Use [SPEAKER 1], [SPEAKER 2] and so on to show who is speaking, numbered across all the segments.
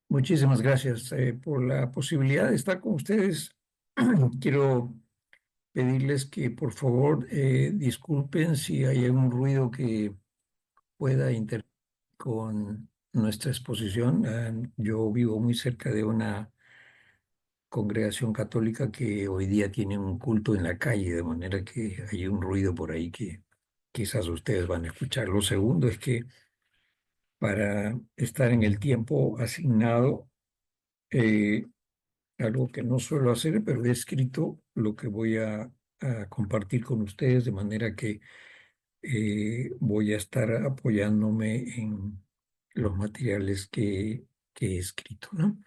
[SPEAKER 1] Muchísimas gracias por la posibilidad de estar con ustedes. Quiero pedirles que por favor disculpen si hay algún ruido que pueda interferir con nuestra exposición. Yo vivo muy cerca de una congregación católica que hoy día tiene un culto en la calle, de manera que hay un ruido por ahí que quizás ustedes van a escuchar. Lo segundo es que para estar en el tiempo asignado, eh, algo que no suelo hacer, pero he escrito lo que voy a compartir con ustedes, de manera que voy a estar apoyándome en los materiales que he escrito, ¿no?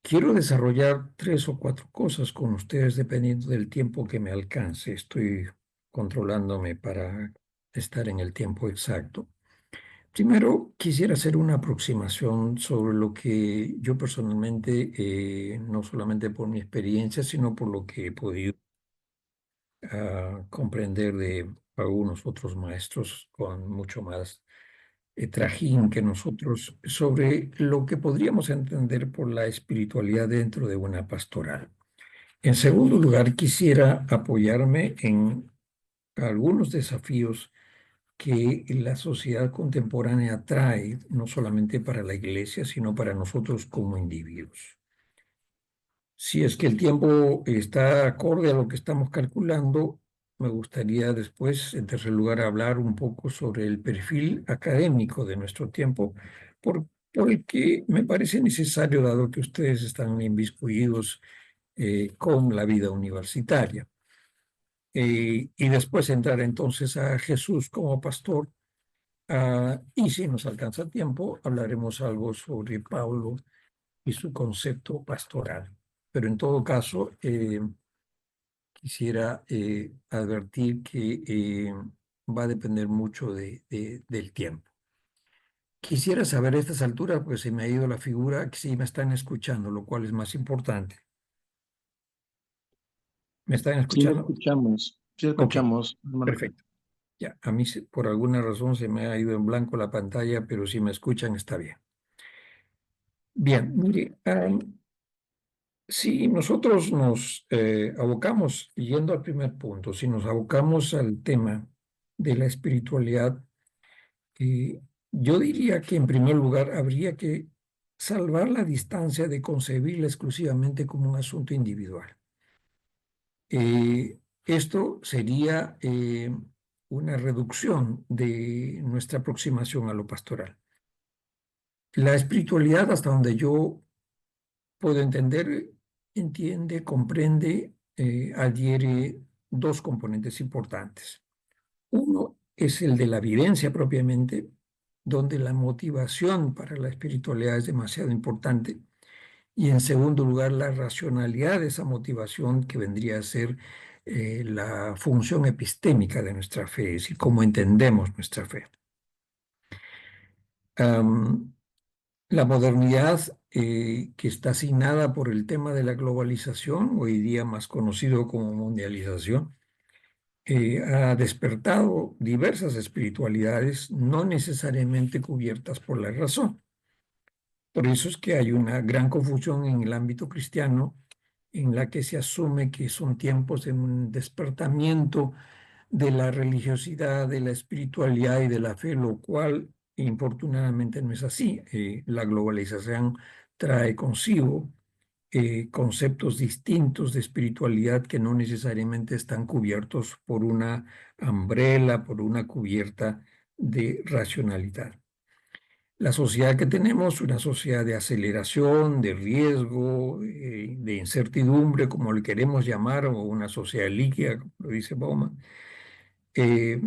[SPEAKER 1] Quiero desarrollar 3 o 4 cosas con ustedes dependiendo del tiempo que me alcance. Estoy controlándome para estar en el tiempo exacto. Primero, quisiera hacer una aproximación sobre lo que yo personalmente, no solamente por mi experiencia, sino por lo que he podido comprender de algunos otros maestros con mucho más trajín que nosotros, sobre lo que podríamos entender por la espiritualidad dentro de una pastoral. En segundo lugar, quisiera apoyarme en algunos desafíos que la sociedad contemporánea trae, no solamente para la iglesia, sino para nosotros como individuos. Si es que el tiempo está acorde a lo que estamos calculando, me gustaría después, en tercer lugar, hablar un poco sobre el perfil académico de nuestro tiempo, por el que me parece necesario, dado que ustedes están inmiscuidos con la vida universitaria. Y después entrar entonces a Jesús como pastor. Y si nos alcanza tiempo, hablaremos algo sobre Pablo y su concepto pastoral. Pero en todo caso, quisiera advertir que va a depender mucho del tiempo. Quisiera saber a estas alturas, pues se me ha ido la figura, que si me están escuchando, lo cual es más importante. ¿Me están
[SPEAKER 2] Sí, lo
[SPEAKER 1] escuchando?
[SPEAKER 2] escuchamos, sí lo
[SPEAKER 1] Ok,
[SPEAKER 2] escuchamos, hermano.
[SPEAKER 1] perfecto. Ya, a mí por alguna razón se me ha ido en blanco la pantalla, pero si me escuchan está bien. Bien, mire, si nosotros nos abocamos, yendo al primer punto, si nos abocamos al tema de la espiritualidad, eh, yo diría que en primer lugar habría que salvar la distancia de concebirla exclusivamente como un asunto individual. Esto sería una reducción de nuestra aproximación a lo pastoral. La espiritualidad, hasta donde yo puedo entender, entiende, comprende, adhiere 2 componentes importantes. Uno es el de la vivencia propiamente, donde la motivación para la espiritualidad es demasiado importante. Y en segundo lugar, la racionalidad de esa motivación que vendría a ser la función epistémica de nuestra fe, es decir, cómo entendemos nuestra fe. Um, La modernidad, que está asignada por el tema de la globalización, hoy día más conocido como mundialización, ha despertado diversas espiritualidades no necesariamente cubiertas por la razón. Por eso es que hay una gran confusión en el ámbito cristiano en la que se asume que son tiempos de un despertamiento de la religiosidad, de la espiritualidad y de la fe, lo cual infortunadamente no es así. La globalización trae consigo conceptos distintos de espiritualidad que no necesariamente están cubiertos por una umbrella, por una cubierta de racionalidad. La sociedad que tenemos, una sociedad de aceleración, de riesgo, de incertidumbre, como le queremos llamar, o una sociedad líquida, como lo dice Bauman. Eh,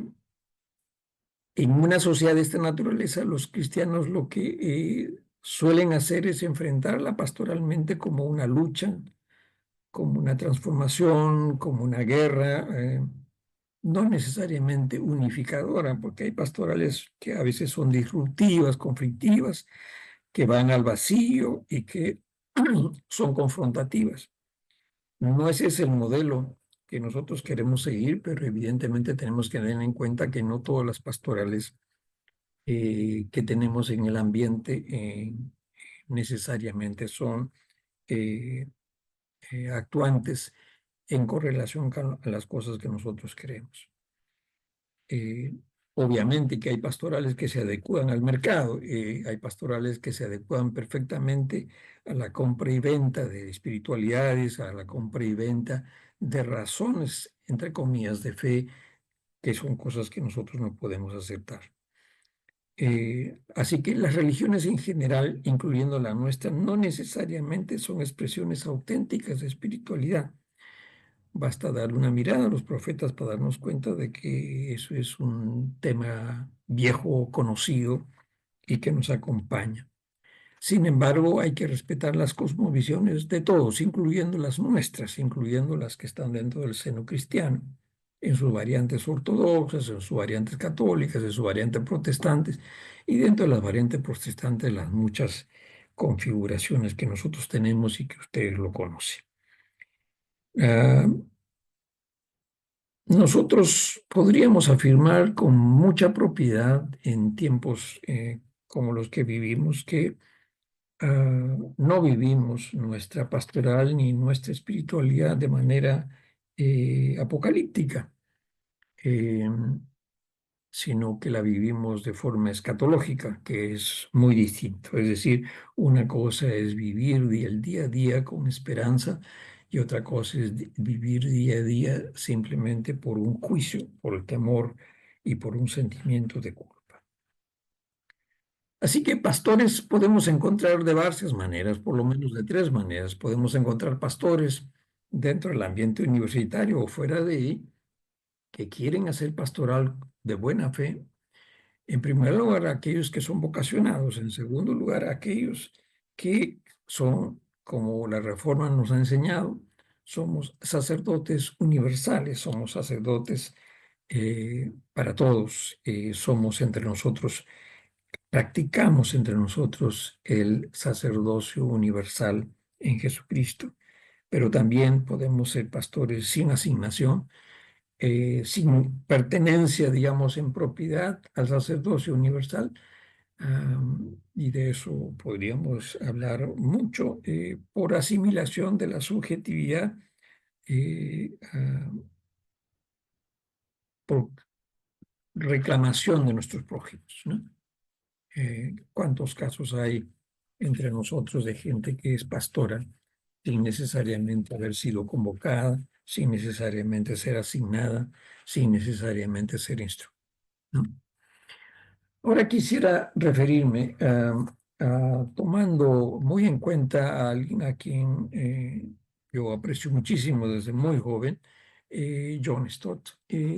[SPEAKER 1] en una sociedad de esta naturaleza, los cristianos lo que suelen hacer es enfrentarla pastoralmente como una lucha, como una transformación, como una guerra, no necesariamente unificadora, porque hay pastorales que a veces son disruptivas, conflictivas, que van al vacío y que son confrontativas. No ese es el modelo que nosotros queremos seguir, pero evidentemente tenemos que tener en cuenta que no todas las pastorales que tenemos en el ambiente necesariamente son eh, actuantes en correlación con las cosas que nosotros creemos. Eh, Obviamente que hay pastorales que se adecúan al mercado, hay pastorales que se adecúan perfectamente a la compra y venta de espiritualidades, a la compra y venta de razones, entre comillas, de fe, que son cosas que nosotros no podemos aceptar. Así que las religiones en general, incluyendo la nuestra, no necesariamente son expresiones auténticas de espiritualidad. Basta dar una mirada a los profetas para darnos cuenta de que eso es un tema viejo, conocido y que nos acompaña. Sin embargo, hay que respetar las cosmovisiones de todos, incluyendo las nuestras, incluyendo las que están dentro del seno cristiano, en sus variantes ortodoxas, en sus variantes católicas, en sus variantes protestantes, y dentro de las variantes protestantes las muchas configuraciones que nosotros tenemos y que ustedes lo conocen. Ah, Nosotros podríamos afirmar con mucha propiedad en tiempos como los que vivimos que no vivimos nuestra pastoral ni nuestra espiritualidad de manera apocalíptica, eh, sino que la vivimos de forma escatológica, que es muy distinto. Es decir, una cosa es vivir el día a día con esperanza y otra cosa es vivir día a día simplemente por un juicio, por el temor y por un sentimiento de culpa. Así que pastores podemos encontrar de varias maneras, por lo menos de tres maneras. Podemos encontrar pastores dentro del ambiente universitario o fuera de él que quieren hacer pastoral de buena fe. En primer lugar, aquellos que son vocacionados. En segundo lugar, aquellos que son, como la Reforma nos ha enseñado, somos sacerdotes universales, somos sacerdotes para todos, somos entre nosotros, practicamos entre nosotros el sacerdocio universal en Jesucristo, pero también podemos ser pastores sin asignación, sin pertenencia, digamos, en propiedad al sacerdocio universal. Y de eso podríamos hablar mucho por asimilación de la subjetividad, eh, ah, por reclamación de nuestros prójimos, ¿no? ¿Cuántos casos hay entre nosotros de gente que es pastora sin necesariamente haber sido convocada, sin necesariamente ser asignada, sin necesariamente ser instruida, ¿no? Ahora quisiera referirme, tomando muy en cuenta a alguien a quien yo aprecio muchísimo desde muy joven, John Stott.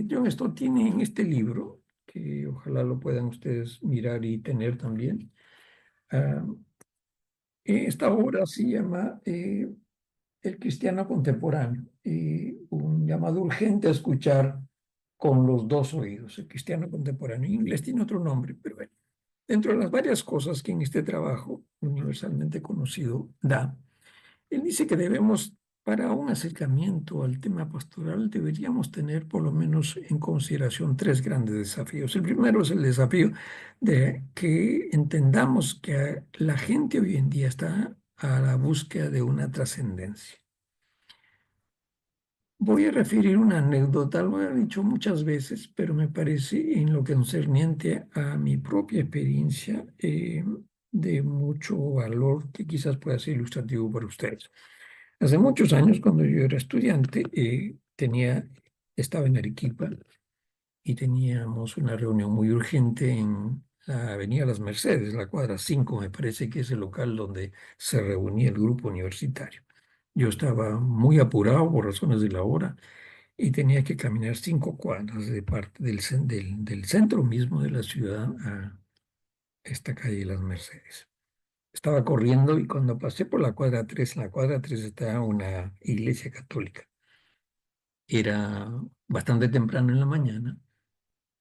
[SPEAKER 1] John Stott tiene en este libro, que ojalá lo puedan ustedes mirar y tener también, ah, esta obra se llama El cristiano contemporáneo, un llamado urgente a escuchar con los dos oídos. El cristiano contemporáneo en inglés tiene otro nombre, pero bueno. Dentro de las varias cosas que en este trabajo universalmente conocido da, él dice que debemos, para un acercamiento al tema pastoral, deberíamos tener por lo menos en consideración tres grandes desafíos. El primero es el desafío de que entendamos que la gente hoy en día está a la búsqueda de una trascendencia. Voy a referir una anécdota, lo he dicho muchas veces, pero me parece en lo que concerniente a mi propia experiencia de mucho valor que quizás pueda ser ilustrativo para ustedes. Hace muchos años, cuando yo era estudiante, estaba en Arequipa y teníamos una reunión muy urgente en la Avenida Las Mercedes, la cuadra 5, me parece que es el local donde se reunía el grupo universitario. Yo estaba muy apurado por razones de la hora y tenía que caminar 5 cuadras de parte del centro mismo de la ciudad a esta calle de Las Mercedes. Estaba corriendo y cuando pasé por la cuadra 3, en la cuadra 3 estaba una iglesia católica. Era bastante temprano en la mañana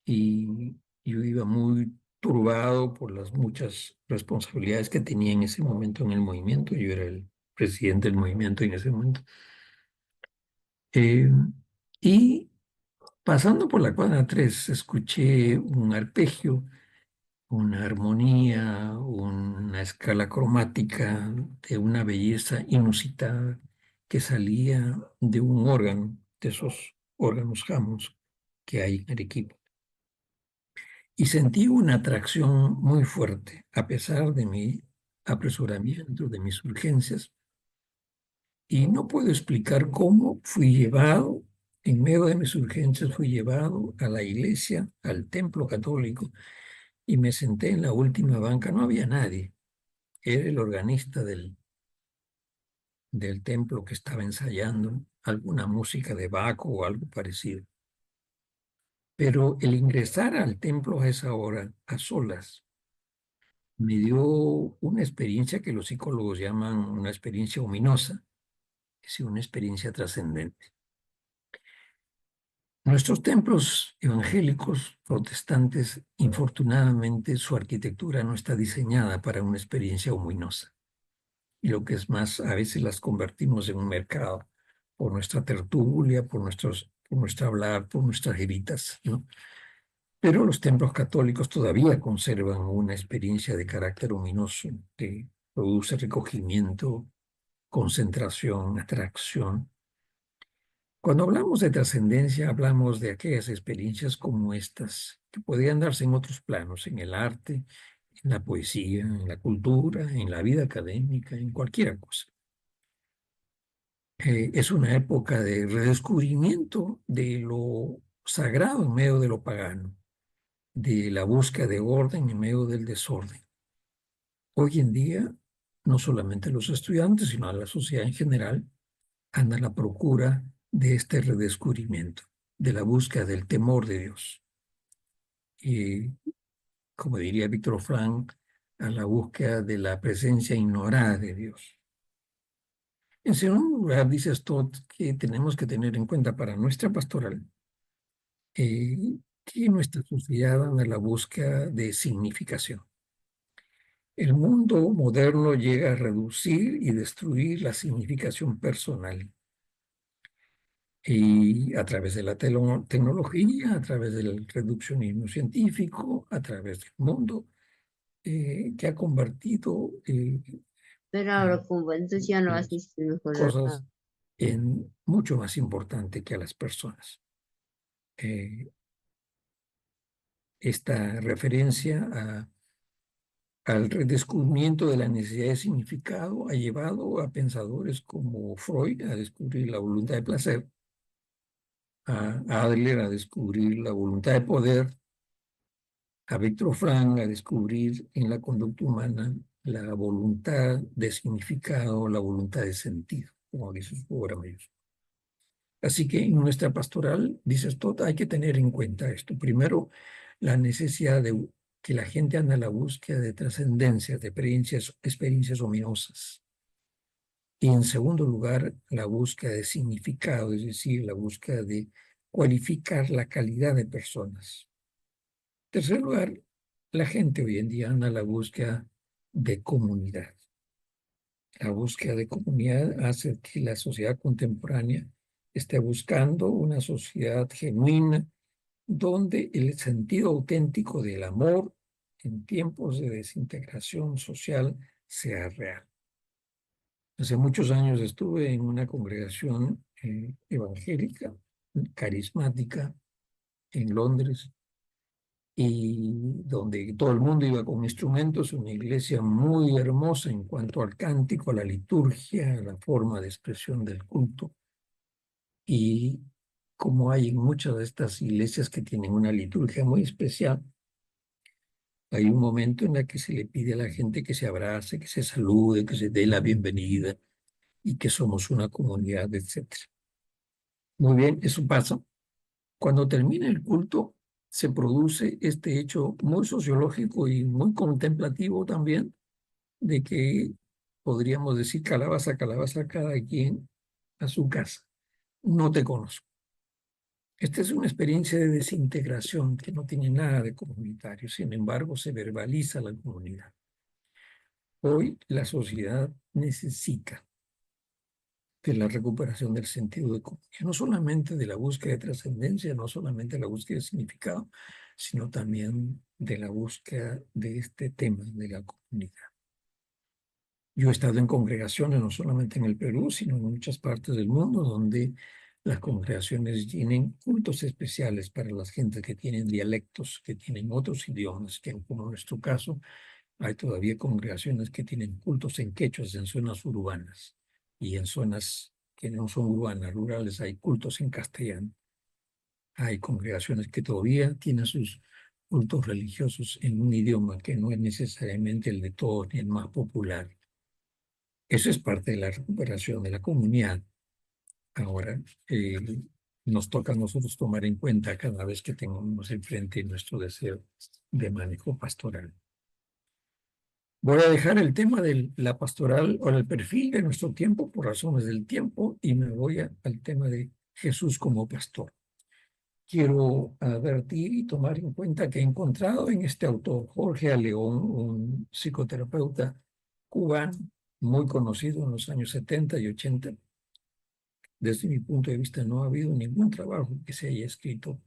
[SPEAKER 1] y yo iba muy turbado por las muchas responsabilidades que tenía en ese momento en el movimiento. Yo era el presidente del movimiento en ese momento. Eh, y pasando por la cuadra 3 escuché un arpegio una armonía, una escala cromática de una belleza inusitada que salía de un órgano, de esos órganos Hammond que hay en Arequipa. Y sentí una atracción muy fuerte, a pesar de mi apresuramiento, de mis urgencias. Y no puedo explicar cómo fui llevado, en medio de mis urgencias, fui llevado a la iglesia, al templo católico, y me senté en la última banca. No había nadie. Era el organista del templo que estaba ensayando alguna música de Bach o algo parecido. Pero el ingresar al templo a esa hora, a solas, me dio una experiencia que los psicólogos llaman una experiencia ominosa, es decir, una experiencia trascendente. Nuestros templos evangélicos protestantes, infortunadamente, su arquitectura no está diseñada para una experiencia ominosa. Y lo que es más, a veces las convertimos en un mercado por nuestra tertulia, por nuestro hablar, por nuestras gritas, ¿no? Pero los templos católicos todavía conservan una experiencia de carácter ominoso que produce recogimiento, concentración, atracción. Cuando hablamos de trascendencia, hablamos de aquellas experiencias como estas, que podrían darse en otros planos, en el arte, en la poesía, en la cultura, en la vida académica, en cualquier cosa. Es una época de redescubrimiento de lo sagrado en medio de lo pagano, de la búsqueda de orden en medio del desorden. Hoy en día, no solamente los estudiantes, sino la sociedad en general, anda a la procura de este redescubrimiento, de la búsqueda del temor de Dios. Y, como diría Víctor Frank, a la búsqueda de la presencia ignorada de Dios. En segundo lugar, dice Stott que tenemos que tener en cuenta para nuestra pastoral que nuestra sociedad anda a la búsqueda de significación. El mundo moderno llega a reducir y destruir la significación personal. Y a través de la tecnología, a través del reduccionismo científico, a través del mundo, que ha convertido
[SPEAKER 2] Pero
[SPEAKER 1] a
[SPEAKER 2] ahora con Juventus ya no
[SPEAKER 1] las
[SPEAKER 2] asiste mejor.
[SPEAKER 1] cosas en mucho más importante que a las personas. Eh, Esta referencia al redescubrimiento de la necesidad de significado ha llevado a pensadores como Freud a descubrir la voluntad de placer, a Adler a descubrir la voluntad de poder, a Víctor Frank a descubrir en la conducta humana la voluntad de significado, la voluntad de sentido, como dice su obra mayor. Así que en nuestra pastoral, dice Stott, hay que tener en cuenta esto. Primero, la necesidad de que la gente anda a la búsqueda de trascendencias, de experiencias ominosas. Y en segundo lugar, la búsqueda de significado, es decir, la búsqueda de cualificar la calidad de personas. En tercer lugar, la gente hoy en día anda a la búsqueda de comunidad. La búsqueda de comunidad hace que la sociedad contemporánea esté buscando una sociedad genuina donde el sentido auténtico del amor en tiempos de desintegración social sea real. Hace muchos años estuve en una congregación evangélica, carismática, en Londres, y donde todo el mundo iba con instrumentos, una iglesia muy hermosa en cuanto al cántico, a la liturgia, a la forma de expresión del culto. Y como hay en muchas de estas iglesias que tienen una liturgia muy especial, hay un momento en el que se le pide a la gente que se abrace, que se salude, que se dé la bienvenida y que somos una comunidad, etcétera. Muy bien, eso pasa. Cuando termina el culto, se produce este hecho muy sociológico y muy contemplativo también, de que podríamos decir calabaza, calabaza, cada quien a su casa. No te conozco. Esta es una experiencia de desintegración que no tiene nada de comunitario, sin embargo, se verbaliza la comunidad. Hoy la sociedad necesita de la recuperación del sentido de comunidad, no solamente de la búsqueda de trascendencia, no solamente de la búsqueda de significado, sino también de la búsqueda de este tema de la comunidad. Yo he estado en congregaciones, no solamente en el Perú, sino en muchas partes del mundo, donde las congregaciones tienen cultos especiales para las gentes que tienen dialectos, que tienen otros idiomas, que como en nuestro caso, hay todavía congregaciones que tienen cultos en quechuas en zonas urbanas, y en zonas que no son urbanas, rurales, hay cultos en castellano. Hay congregaciones que todavía tienen sus cultos religiosos en un idioma que no es necesariamente el de todos ni el más popular. Eso es parte de la recuperación de la comunidad. Ahora, nos toca a nosotros tomar en cuenta cada vez que tengamos enfrente nuestro deseo de manejo pastoral. Voy a dejar el tema de la pastoral o el perfil de nuestro tiempo por razones del tiempo y me voy al tema de Jesús como pastor. Quiero advertir y tomar en cuenta que he encontrado en este autor, Jorge Aleón, un psicoterapeuta cubano muy conocido en los años 70 y 80. Desde mi punto de vista, no ha habido ningún trabajo que se haya escrito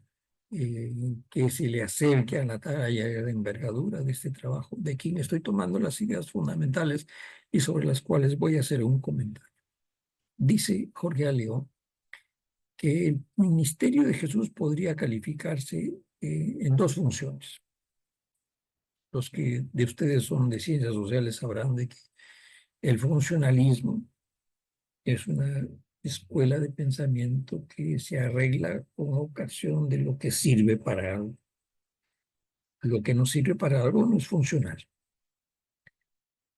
[SPEAKER 1] que se le acerque a la talla de envergadura de este trabajo, de quien estoy tomando las ideas fundamentales y sobre las cuales voy a hacer un comentario. Dice Jorge Aleón que el ministerio de Jesús podría calificarse en dos funciones. Los que de ustedes son de ciencias sociales sabrán de que el funcionalismo es una escuela de pensamiento que se arregla con ocasión de lo que sirve para algo. Lo que no sirve para algo no es funcional.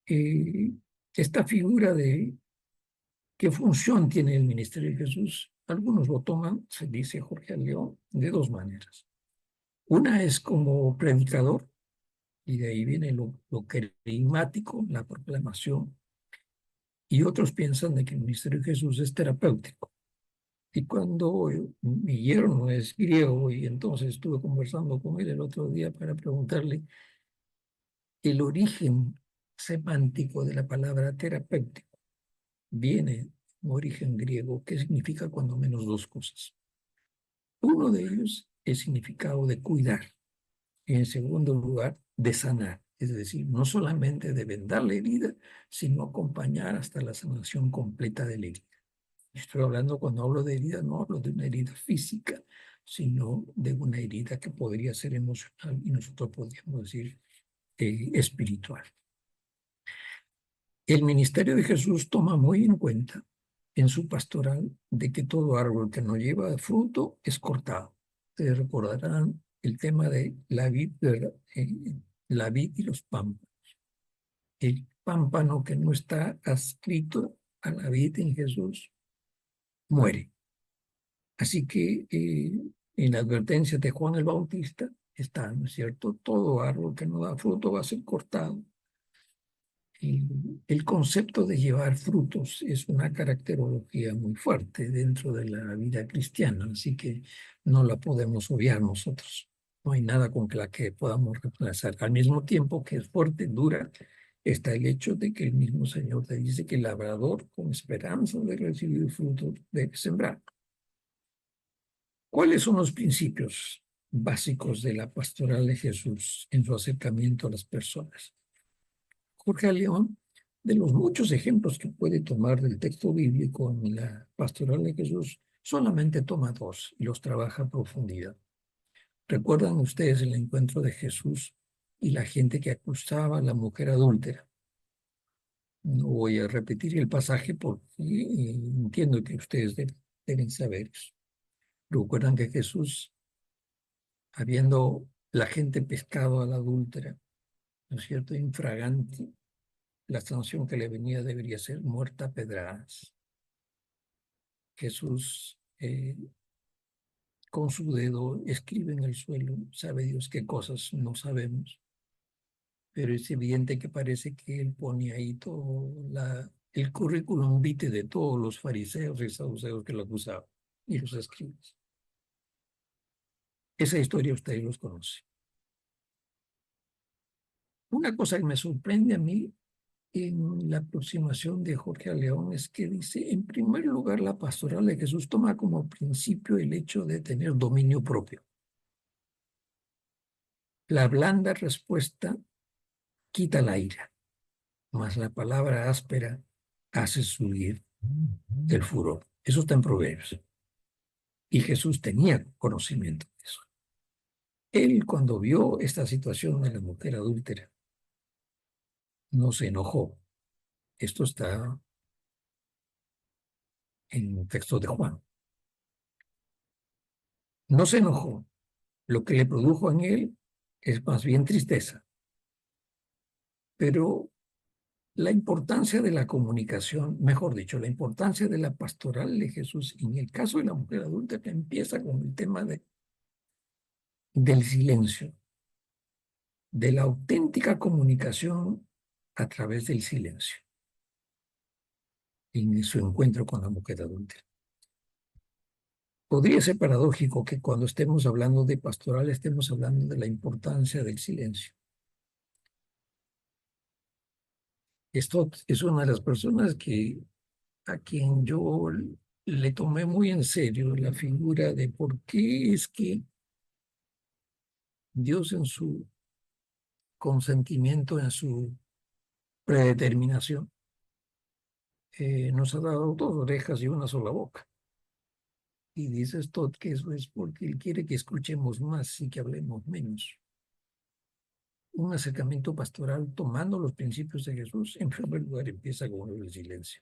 [SPEAKER 1] Esta figura de qué función tiene el ministerio de Jesús, algunos lo toman, se dice Jorge León, de dos maneras. Una es como predicador, y de ahí viene lo carismático, la proclamación, y otros piensan de que el ministerio de Jesús es terapéutico. Y cuando mi yerno es griego y entonces estuve conversando con él el otro día para preguntarle el origen semántico de la palabra terapéutico, viene de un origen griego que significa cuando menos dos cosas. Uno de ellos es significado de cuidar y en segundo lugar de sanar, es decir, no solamente de vendar la herida, sino acompañar hasta la sanación completa de la herida. Estoy hablando, cuando hablo de herida, no hablo de una herida física, sino de una herida que podría ser emocional y nosotros podríamos decir espiritual. El ministerio de Jesús toma muy en cuenta en su pastoral de que todo árbol que no lleva fruto es cortado. Ustedes recordarán el tema de la vid, la vid y los pámpanos. El pámpano que no está adscrito a la vid en Jesús muere. Así que en la advertencia de Juan el Bautista está, ¿no es cierto? Todo árbol que no da fruto va a ser cortado. El concepto de llevar frutos es una caracterología muy fuerte dentro de la vida cristiana, así que no la podemos obviar nosotros. No hay nada con la que podamos reemplazar. Al mismo tiempo que es fuerte, dura, está el hecho de que el mismo Señor te dice que el labrador, con esperanza de recibir frutos, debe sembrar. ¿Cuáles son los principios básicos de la pastoral de Jesús en su acercamiento a las personas? Jorge León, de los muchos ejemplos que puede tomar del texto bíblico en la pastoral de Jesús, solamente toma dos y los trabaja a profundidad. ¿Recuerdan ustedes el encuentro de Jesús y la gente que acusaba a la mujer adúltera? No voy a repetir el pasaje porque entiendo que ustedes deben saber eso. Recuerdan que Jesús, habiendo la gente pescado a la adúltera, ¿no es cierto?, infragante, la sanción que le venía debería ser muerta a pedradas. Jesús, con su dedo, escribe en el suelo, sabe Dios qué cosas no sabemos, pero es evidente que parece que él pone ahí todo el currículum vitae de todos los fariseos y saduceos que lo acusaban y los escribas. Esa historia ustedes los conocen. Una cosa que me sorprende a mí en la aproximación de Jorge León es que dice, en primer lugar, la pastoral de Jesús toma como principio el hecho de tener dominio propio. La blanda respuesta quita la ira, mas la palabra áspera hace subir el furor. Eso está en Proverbios. Y Jesús tenía conocimiento de eso. Él, cuando vio esta situación de la mujer adúltera, no se enojó. Esto está en el texto de Juan. No se enojó. Lo que le produjo en él es más bien tristeza. Pero la importancia de la comunicación, mejor dicho, la importancia de la pastoral de Jesús en el caso de la mujer adulta que empieza con el tema del silencio, de la auténtica comunicación a través del silencio en su encuentro con la mujer adulta. Podría ser paradójico que cuando estemos hablando de pastoral estemos hablando de la importancia del silencio. Esto es una de las personas a quien yo le tomé muy en serio la figura de por qué es que Dios en su consentimiento, en su predeterminación, nos ha dado dos orejas y una sola boca. Y dice Stott que eso es porque Él quiere que escuchemos más y que hablemos menos. Un acercamiento pastoral tomando los principios de Jesús, en primer lugar empieza con el silencio.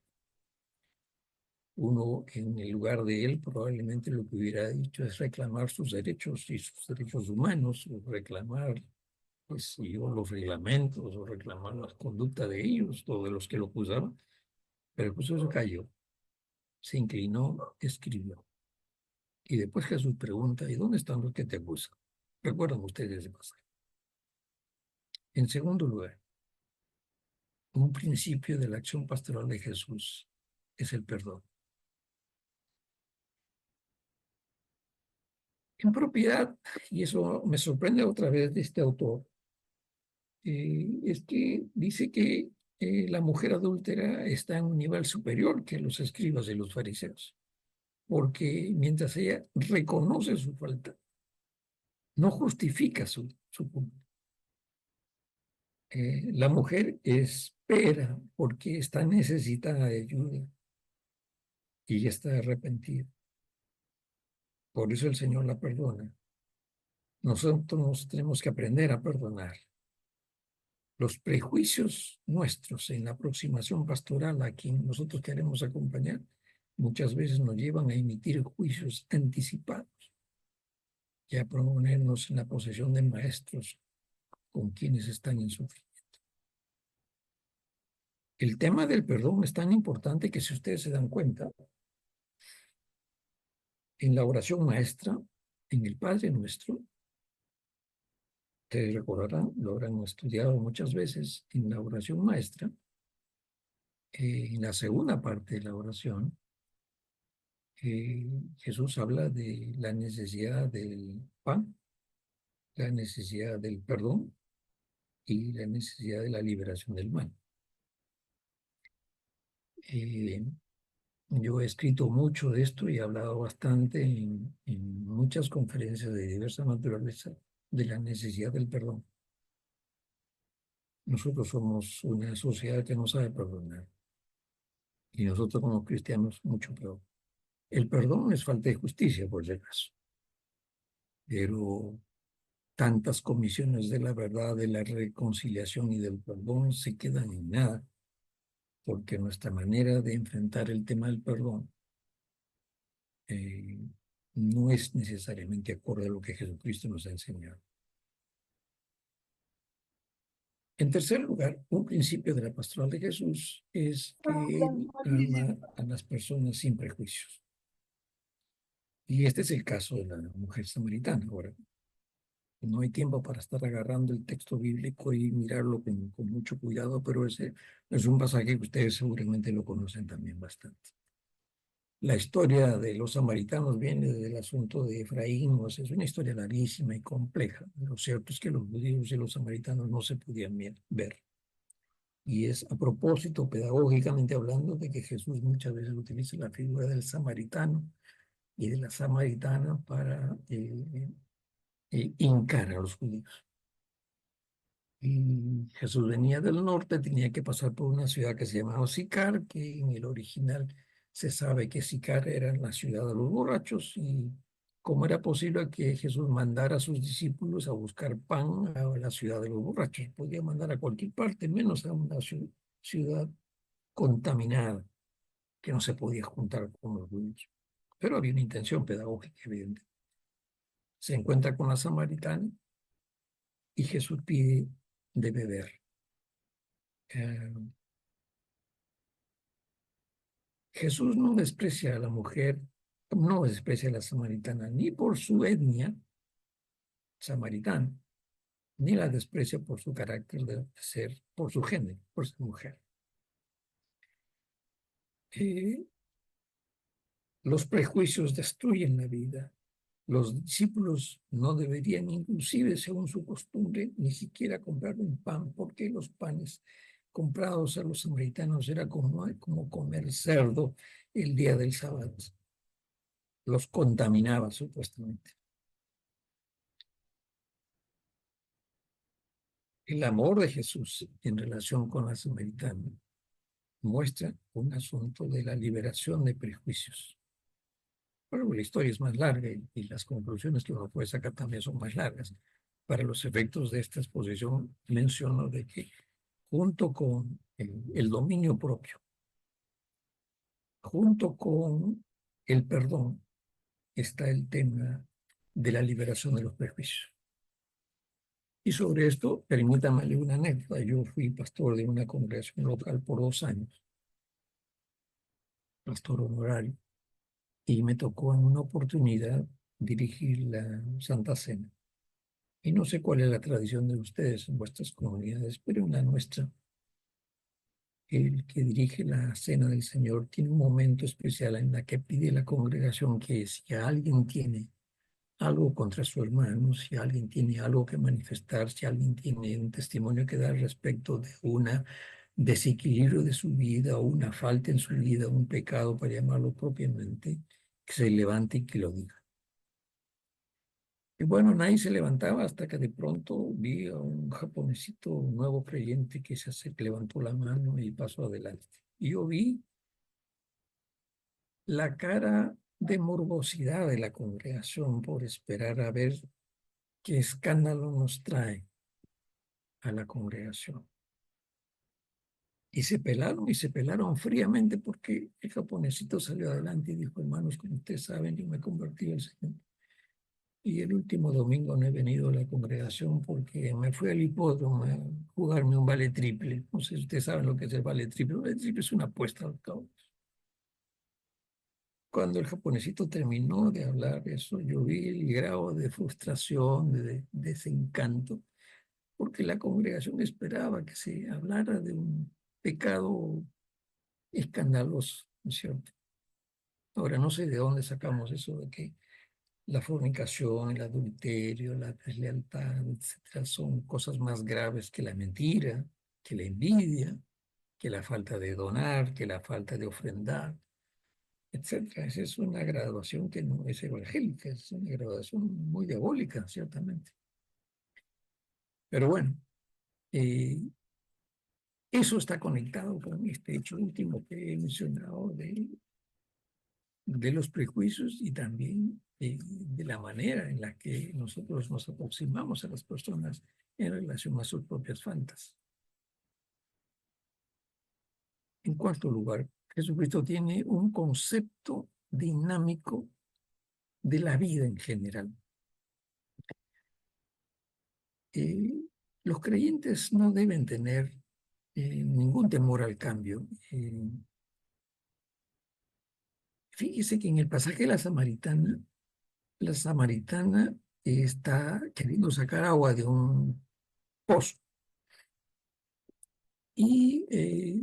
[SPEAKER 1] Uno, en el lugar de él, probablemente lo que hubiera dicho es reclamar sus derechos y sus derechos humanos, o reclamar, pues, yo, los reglamentos, o reclamar la conducta de ellos, o de los que lo acusaban. Pero Jesús se cayó, se inclinó, escribió. Y después Jesús pregunta, ¿y dónde están los que te acusan? Recuerdan ustedes ese pasaje. En segundo lugar, un principio de la acción pastoral de Jesús es el perdón. En propiedad, y eso me sorprende otra vez de este autor, es que dice que la mujer adúltera está en un nivel superior que los escribas y los fariseos, porque mientras ella reconoce su falta, no justifica su culpa. La mujer espera porque está necesitada de ayuda y está arrepentida. Por eso el Señor la perdona. Nosotros tenemos que aprender a perdonar. Los prejuicios nuestros en la aproximación pastoral a quien nosotros queremos acompañar muchas veces nos llevan a emitir juicios anticipados y a ponernos en la posesión de maestros con quienes están en sufrimiento. El tema del perdón es tan importante que si ustedes se dan cuenta, en la oración maestra, en el Padre Nuestro, ustedes recordarán, lo habrán estudiado muchas veces en la oración maestra, en la segunda parte de la oración, Jesús habla de la necesidad del pan, la necesidad del perdón y la necesidad de la liberación del mal. Eh, yo he escrito mucho de esto y he hablado bastante en muchas conferencias de diversa naturaleza de la necesidad del perdón. Nosotros somos una sociedad que no sabe perdonar y nosotros como cristianos mucho peor. El perdón es falta de justicia, por si acaso, pero tantas comisiones de la verdad, de la reconciliación y del perdón se quedan en nada, porque nuestra manera de enfrentar el tema del perdón eh, no es necesariamente acorde a lo que Jesucristo nos ha enseñado. En tercer lugar, un principio de la pastoral de Jesús es que Él ama a las personas sin prejuicios. Y este es el caso de la mujer samaritana. Ahora, no hay tiempo para estar agarrando el texto bíblico y mirarlo con mucho cuidado, pero ese es un pasaje que ustedes seguramente lo conocen también bastante. La historia de los samaritanos viene del asunto de Efraín, o sea, es una historia larguísima y compleja. Lo cierto es que los judíos y los samaritanos no se podían ver. Y es a propósito, pedagógicamente hablando, de que Jesús muchas veces utiliza la figura del samaritano y de la samaritana para hincar a los judíos. Y Jesús venía del norte, tenía que pasar por una ciudad que se llamaba Sicar, que en el original se sabe que Sicar era la ciudad de los borrachos. Y cómo era posible que Jesús mandara a sus discípulos a buscar pan a la ciudad de los borrachos. Podía mandar a cualquier parte, menos a una ciudad contaminada, que no se podía juntar con los judíos. Pero había una intención pedagógica, evidente. Se encuentra con la samaritana y Jesús pide de beber. Eh, Jesús no desprecia a la mujer, no desprecia a la samaritana, ni por su etnia samaritana, ni la desprecia por su carácter de ser, por su género, por ser mujer. Eh, los prejuicios destruyen la vida. Los discípulos no deberían, inclusive según su costumbre, ni siquiera comprar un pan, porque los panes comprados a los samaritanos era como comer cerdo el día del sábado. Los contaminaba supuestamente. El amor de Jesús en relación con la samaritana muestra un asunto de la liberación de prejuicios. Bueno, la historia es más larga y las conclusiones que uno puede sacar también son más largas. Para los efectos de esta exposición menciono de que junto con el dominio propio, junto con el perdón, está el tema de la liberación de los prejuicios. Y sobre esto, permítame leer una anécdota. Yo fui pastor de una congregación local por 2 años, pastor honorario, y me tocó en una oportunidad dirigir la Santa Cena. Y no sé cuál es la tradición de ustedes en vuestras comunidades, pero en la nuestra, el que dirige la Cena del Señor tiene un momento especial en la que pide a la congregación que si alguien tiene algo contra su hermano, si alguien tiene algo que manifestar, si alguien tiene un testimonio que dar respecto de una desequilibrio de su vida o una falta en su vida, un pecado para llamarlo propiamente, que se levante y que lo diga. Y bueno, nadie se levantaba hasta que de pronto vi a un japonesito, un nuevo creyente que levantó la mano y pasó adelante. Y yo vi la cara de morbosidad de la congregación por esperar a ver qué escándalo nos trae a la congregación. Y se pelaron fríamente porque el japonesito salió adelante y dijo, hermanos, como ustedes saben, yo me convertí al Señor. Y el último domingo no he venido a la congregación porque me fui al hipódromo a jugarme un vale triple. No sé si ustedes saben lo que es el vale triple. El vale triple es una apuesta al cabo. Cuando el japonesito terminó de hablar eso, yo vi el grado de frustración, de desencanto, porque la congregación esperaba que se hablara de un pecado escandaloso, ¿no es cierto? Ahora, no sé de dónde sacamos eso de que la fornicación, el adulterio, la deslealtad, etcétera, son cosas más graves que la mentira, que la envidia, que la falta de donar, que la falta de ofrendar, etcétera. Esa es una graduación que no es evangélica, es una graduación muy diabólica, ciertamente. Pero bueno, eh, eso está conectado con este hecho último que he mencionado de los prejuicios y también de la manera en la que nosotros nos aproximamos a las personas en relación a sus propias faltas. En cuarto lugar, Jesucristo tiene un concepto dinámico de la vida en general. Eh, los creyentes no deben tener ningún temor al cambio. Fíjese que en el pasaje de la samaritana está queriendo sacar agua de un pozo y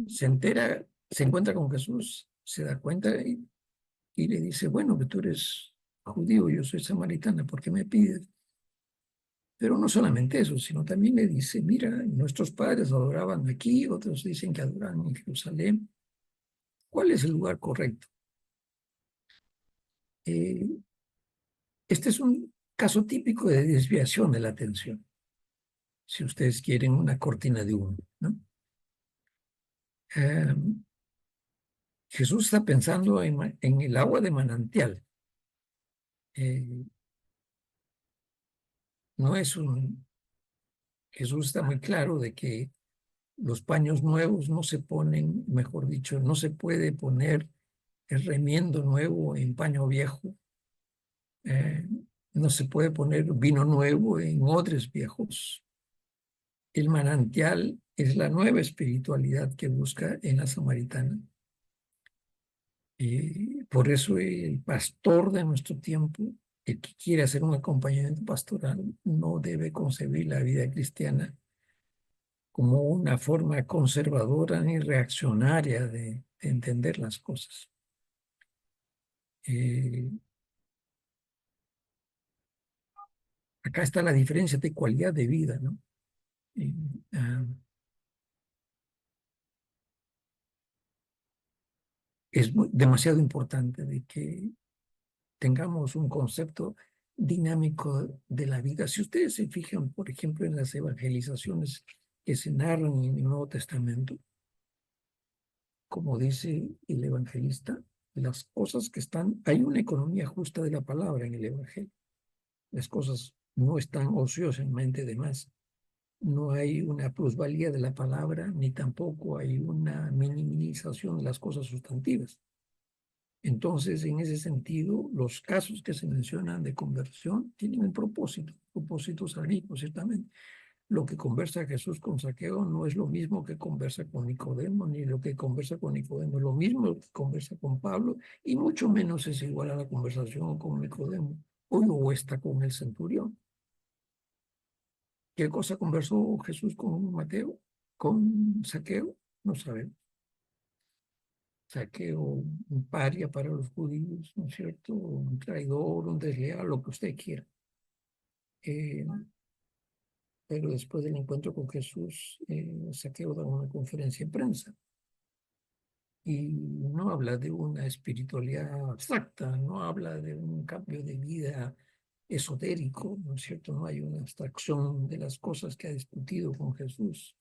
[SPEAKER 1] se entera, se encuentra con Jesús, se da cuenta y le dice, bueno, que tú eres judío, yo soy samaritana, ¿por qué me pides? Pero no solamente eso, sino también le dice, mira, nuestros padres adoraban aquí, otros dicen que adoran en Jerusalén. ¿Cuál es el lugar correcto? Eh, este es un caso típico de desviación de la atención. si ustedes quieren, una cortina de humo, ¿no? Eh, Jesús está pensando en el agua de manantial. Eh, no es un... Jesús está muy claro de que los paños nuevos no se ponen, mejor dicho, no se puede poner el remiendo nuevo en paño viejo. Eh, no se puede poner vino nuevo en odres viejos. El manantial es la nueva espiritualidad que busca en la samaritana. Y por eso el pastor de nuestro tiempo, el que quiere hacer un acompañamiento pastoral, no debe concebir la vida cristiana como una forma conservadora ni reaccionaria de entender las cosas. Eh, Acá está la diferencia de calidad de vida, ¿no? Eh, ah, es demasiado importante de que tengamos un concepto dinámico de la vida. Si ustedes se fijan, por ejemplo, en las evangelizaciones que se narran en el Nuevo Testamento, como dice el evangelista, las cosas que están, hay una economía justa de la palabra en el evangelio. Las cosas no están ociosamente de más. No hay una plusvalía de la palabra, ni tampoco hay una minimización de las cosas sustantivas. Entonces, en ese sentido, los casos que se mencionan de conversión tienen un propósito salvífico, ciertamente. Lo que conversa Jesús con Zaqueo no es lo mismo que conversa con Nicodemo, ni lo que conversa con Nicodemo es lo mismo que conversa con Pablo, y mucho menos es igual a la conversación con Nicodemo, o lo está con el centurión. ¿Qué cosa conversó Jesús con Mateo? ¿Con Zaqueo? No sabemos. Zaqueo, un paria para los judíos, ¿no es cierto? Un traidor, un desleal, lo que usted quiera. Eh, pero después del encuentro con Jesús, Zaqueo da una conferencia en prensa y no habla de una espiritualidad abstracta, no habla de un cambio de vida esotérico, ¿no es cierto? No hay una abstracción de las cosas que ha discutido con Jesús.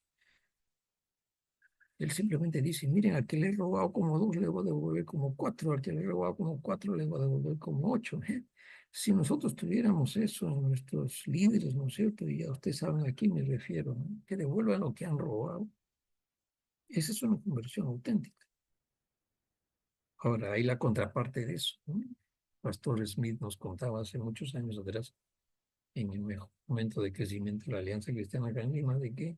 [SPEAKER 1] Él simplemente dice, miren, al que le he robado como dos, le voy a devolver como cuatro, al que le he robado como cuatro, le voy a devolver como ocho. ¿Eh? Si nosotros tuviéramos eso en nuestros líderes, ¿no es cierto? Y ya ustedes saben a quién me refiero, ¿no? Que devuelvan lo que han robado. Esa es una conversión auténtica. Ahora, hay la contraparte de eso, ¿no? Pastor Smith nos contaba hace muchos años atrás, en el mejor momento de crecimiento de la Alianza Cristiana acá en Lima, de que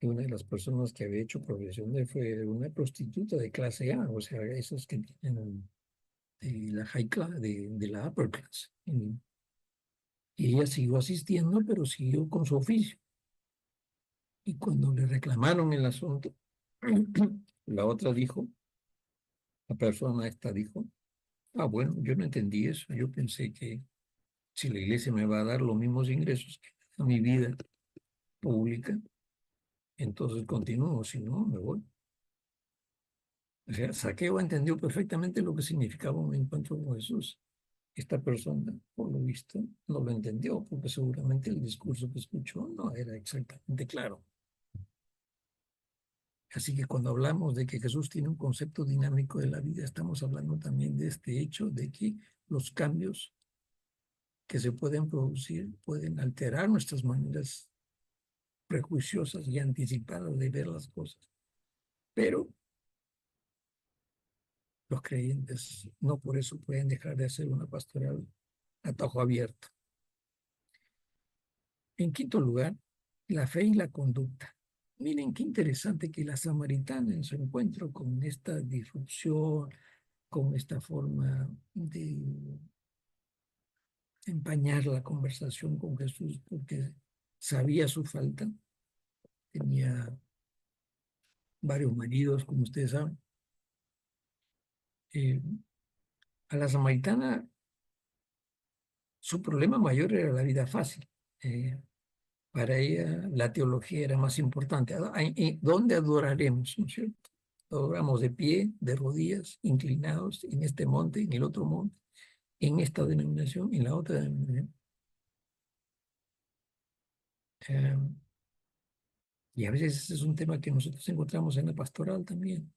[SPEAKER 1] una de las personas que había hecho profesión de fue una prostituta de clase A, o sea, esos que tienen la high class, de la upper class. Y ella siguió asistiendo, pero siguió con su oficio. Y cuando le reclamaron el asunto, la otra dijo, la persona esta dijo, ah, bueno, yo no entendí eso. Yo pensé que si la iglesia me va a dar los mismos ingresos que a mi vida pública, entonces continúo, si no, me voy. O sea, Saqueo entendió perfectamente lo que significaba un encuentro con Jesús. Esta persona, por lo visto, no lo entendió, porque seguramente el discurso que escuchó no era exactamente claro. Así que cuando hablamos de que Jesús tiene un concepto dinámico de la vida, estamos hablando también de este hecho de que los cambios que se pueden producir pueden alterar nuestras maneras prejuiciosas y anticipadas de ver las cosas. Pero los creyentes no por eso pueden dejar de hacer una pastoral a tajo abierto. En quinto lugar, la fe y la conducta. Miren qué interesante que la samaritana en su encuentro con esta disrupción, con esta forma de empañar la conversación con Jesús porque sabía su falta, tenía varios maridos, como ustedes saben. Eh, a la samaritana su problema mayor era la vida fácil. Para ella la teología era más importante. ¿Dónde adoraremos? ¿No es cierto? Adoramos de pie, de rodillas, inclinados en este monte, en el otro monte, en esta denominación, en la otra denominación. Y a veces ese es un tema que nosotros encontramos en la pastoral también.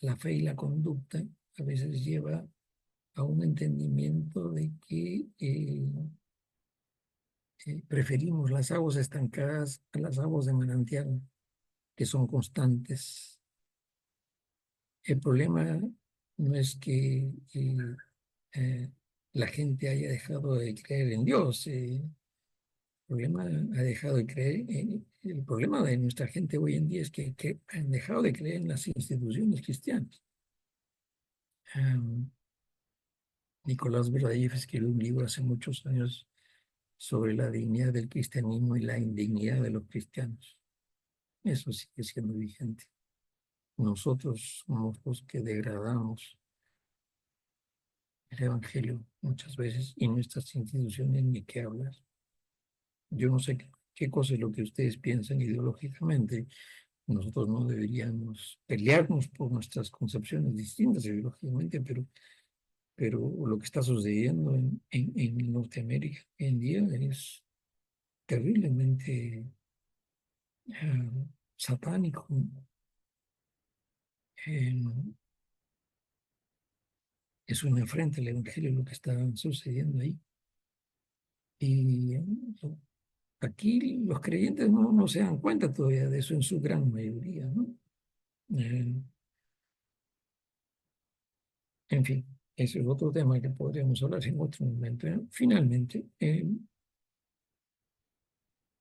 [SPEAKER 1] La fe y la conducta a veces lleva a un entendimiento de que preferimos las aguas estancadas a las aguas de manantial, que son constantes. El problema no es que eh, la gente haya dejado de creer en Dios. El problema ha dejado de creer. El problema de nuestra gente hoy en día es que han dejado de creer en las instituciones cristianas. Um, Nicolás Berdyaev escribió un libro hace muchos años sobre la dignidad del cristianismo y la indignidad de los cristianos. Eso sigue siendo vigente. Nosotros somos los que degradamos el Evangelio muchas veces y nuestras instituciones ni qué hablar. Yo no sé qué cosa es lo que ustedes piensan ideológicamente. Nosotros no deberíamos pelearnos por nuestras concepciones distintas ideológicamente, pero lo que está sucediendo en Norteamérica hoy en día es terriblemente satánico. Eh, es una afrenta al Evangelio lo que está sucediendo ahí. Y aquí los creyentes no se dan cuenta todavía de eso en su gran mayoría, ¿no? Eh, en fin, ese es otro tema que podríamos hablar en otro momento. Finalmente,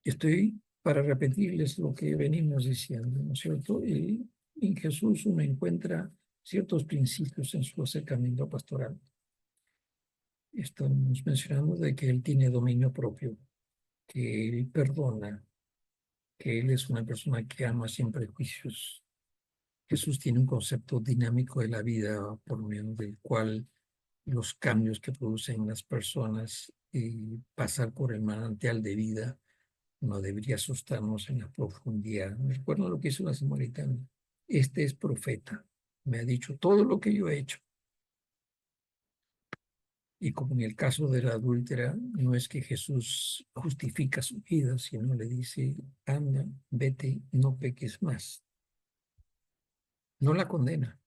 [SPEAKER 1] estoy para repetirles lo que venimos diciendo, ¿no es cierto? Y en Jesús uno encuentra ciertos principios en su acercamiento pastoral. Estamos mencionando de que Él tiene dominio propio, que Él perdona, que Él es una persona que ama sin prejuicios. Jesús tiene un concepto dinámico de la vida por medio del cual los cambios que producen las personas y pasar por el manantial de vida no debería asustarnos en la profundidad. Me recuerdo lo que hizo la samaritana. Este es profeta, me ha dicho todo lo que yo he hecho. Y como en el caso de la adúltera, no es que Jesús justifica su vida, sino le dice, anda, vete, no peques más. No la condena.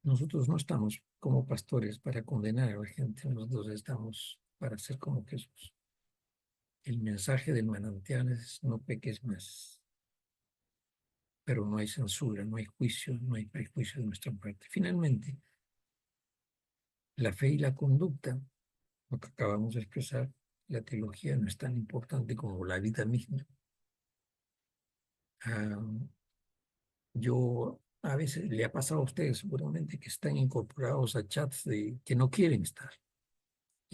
[SPEAKER 1] Nosotros no estamos como pastores para condenar a la gente, nosotros estamos para ser como Jesús. El mensaje del manantial es no peques más, pero no hay censura, no hay juicio, no hay prejuicio de nuestra parte. Finalmente, la fe y la conducta, lo que acabamos de expresar, la teología no es tan importante como la vida misma. Yo a veces le ha pasado a ustedes seguramente que están incorporados a chats que no quieren estar.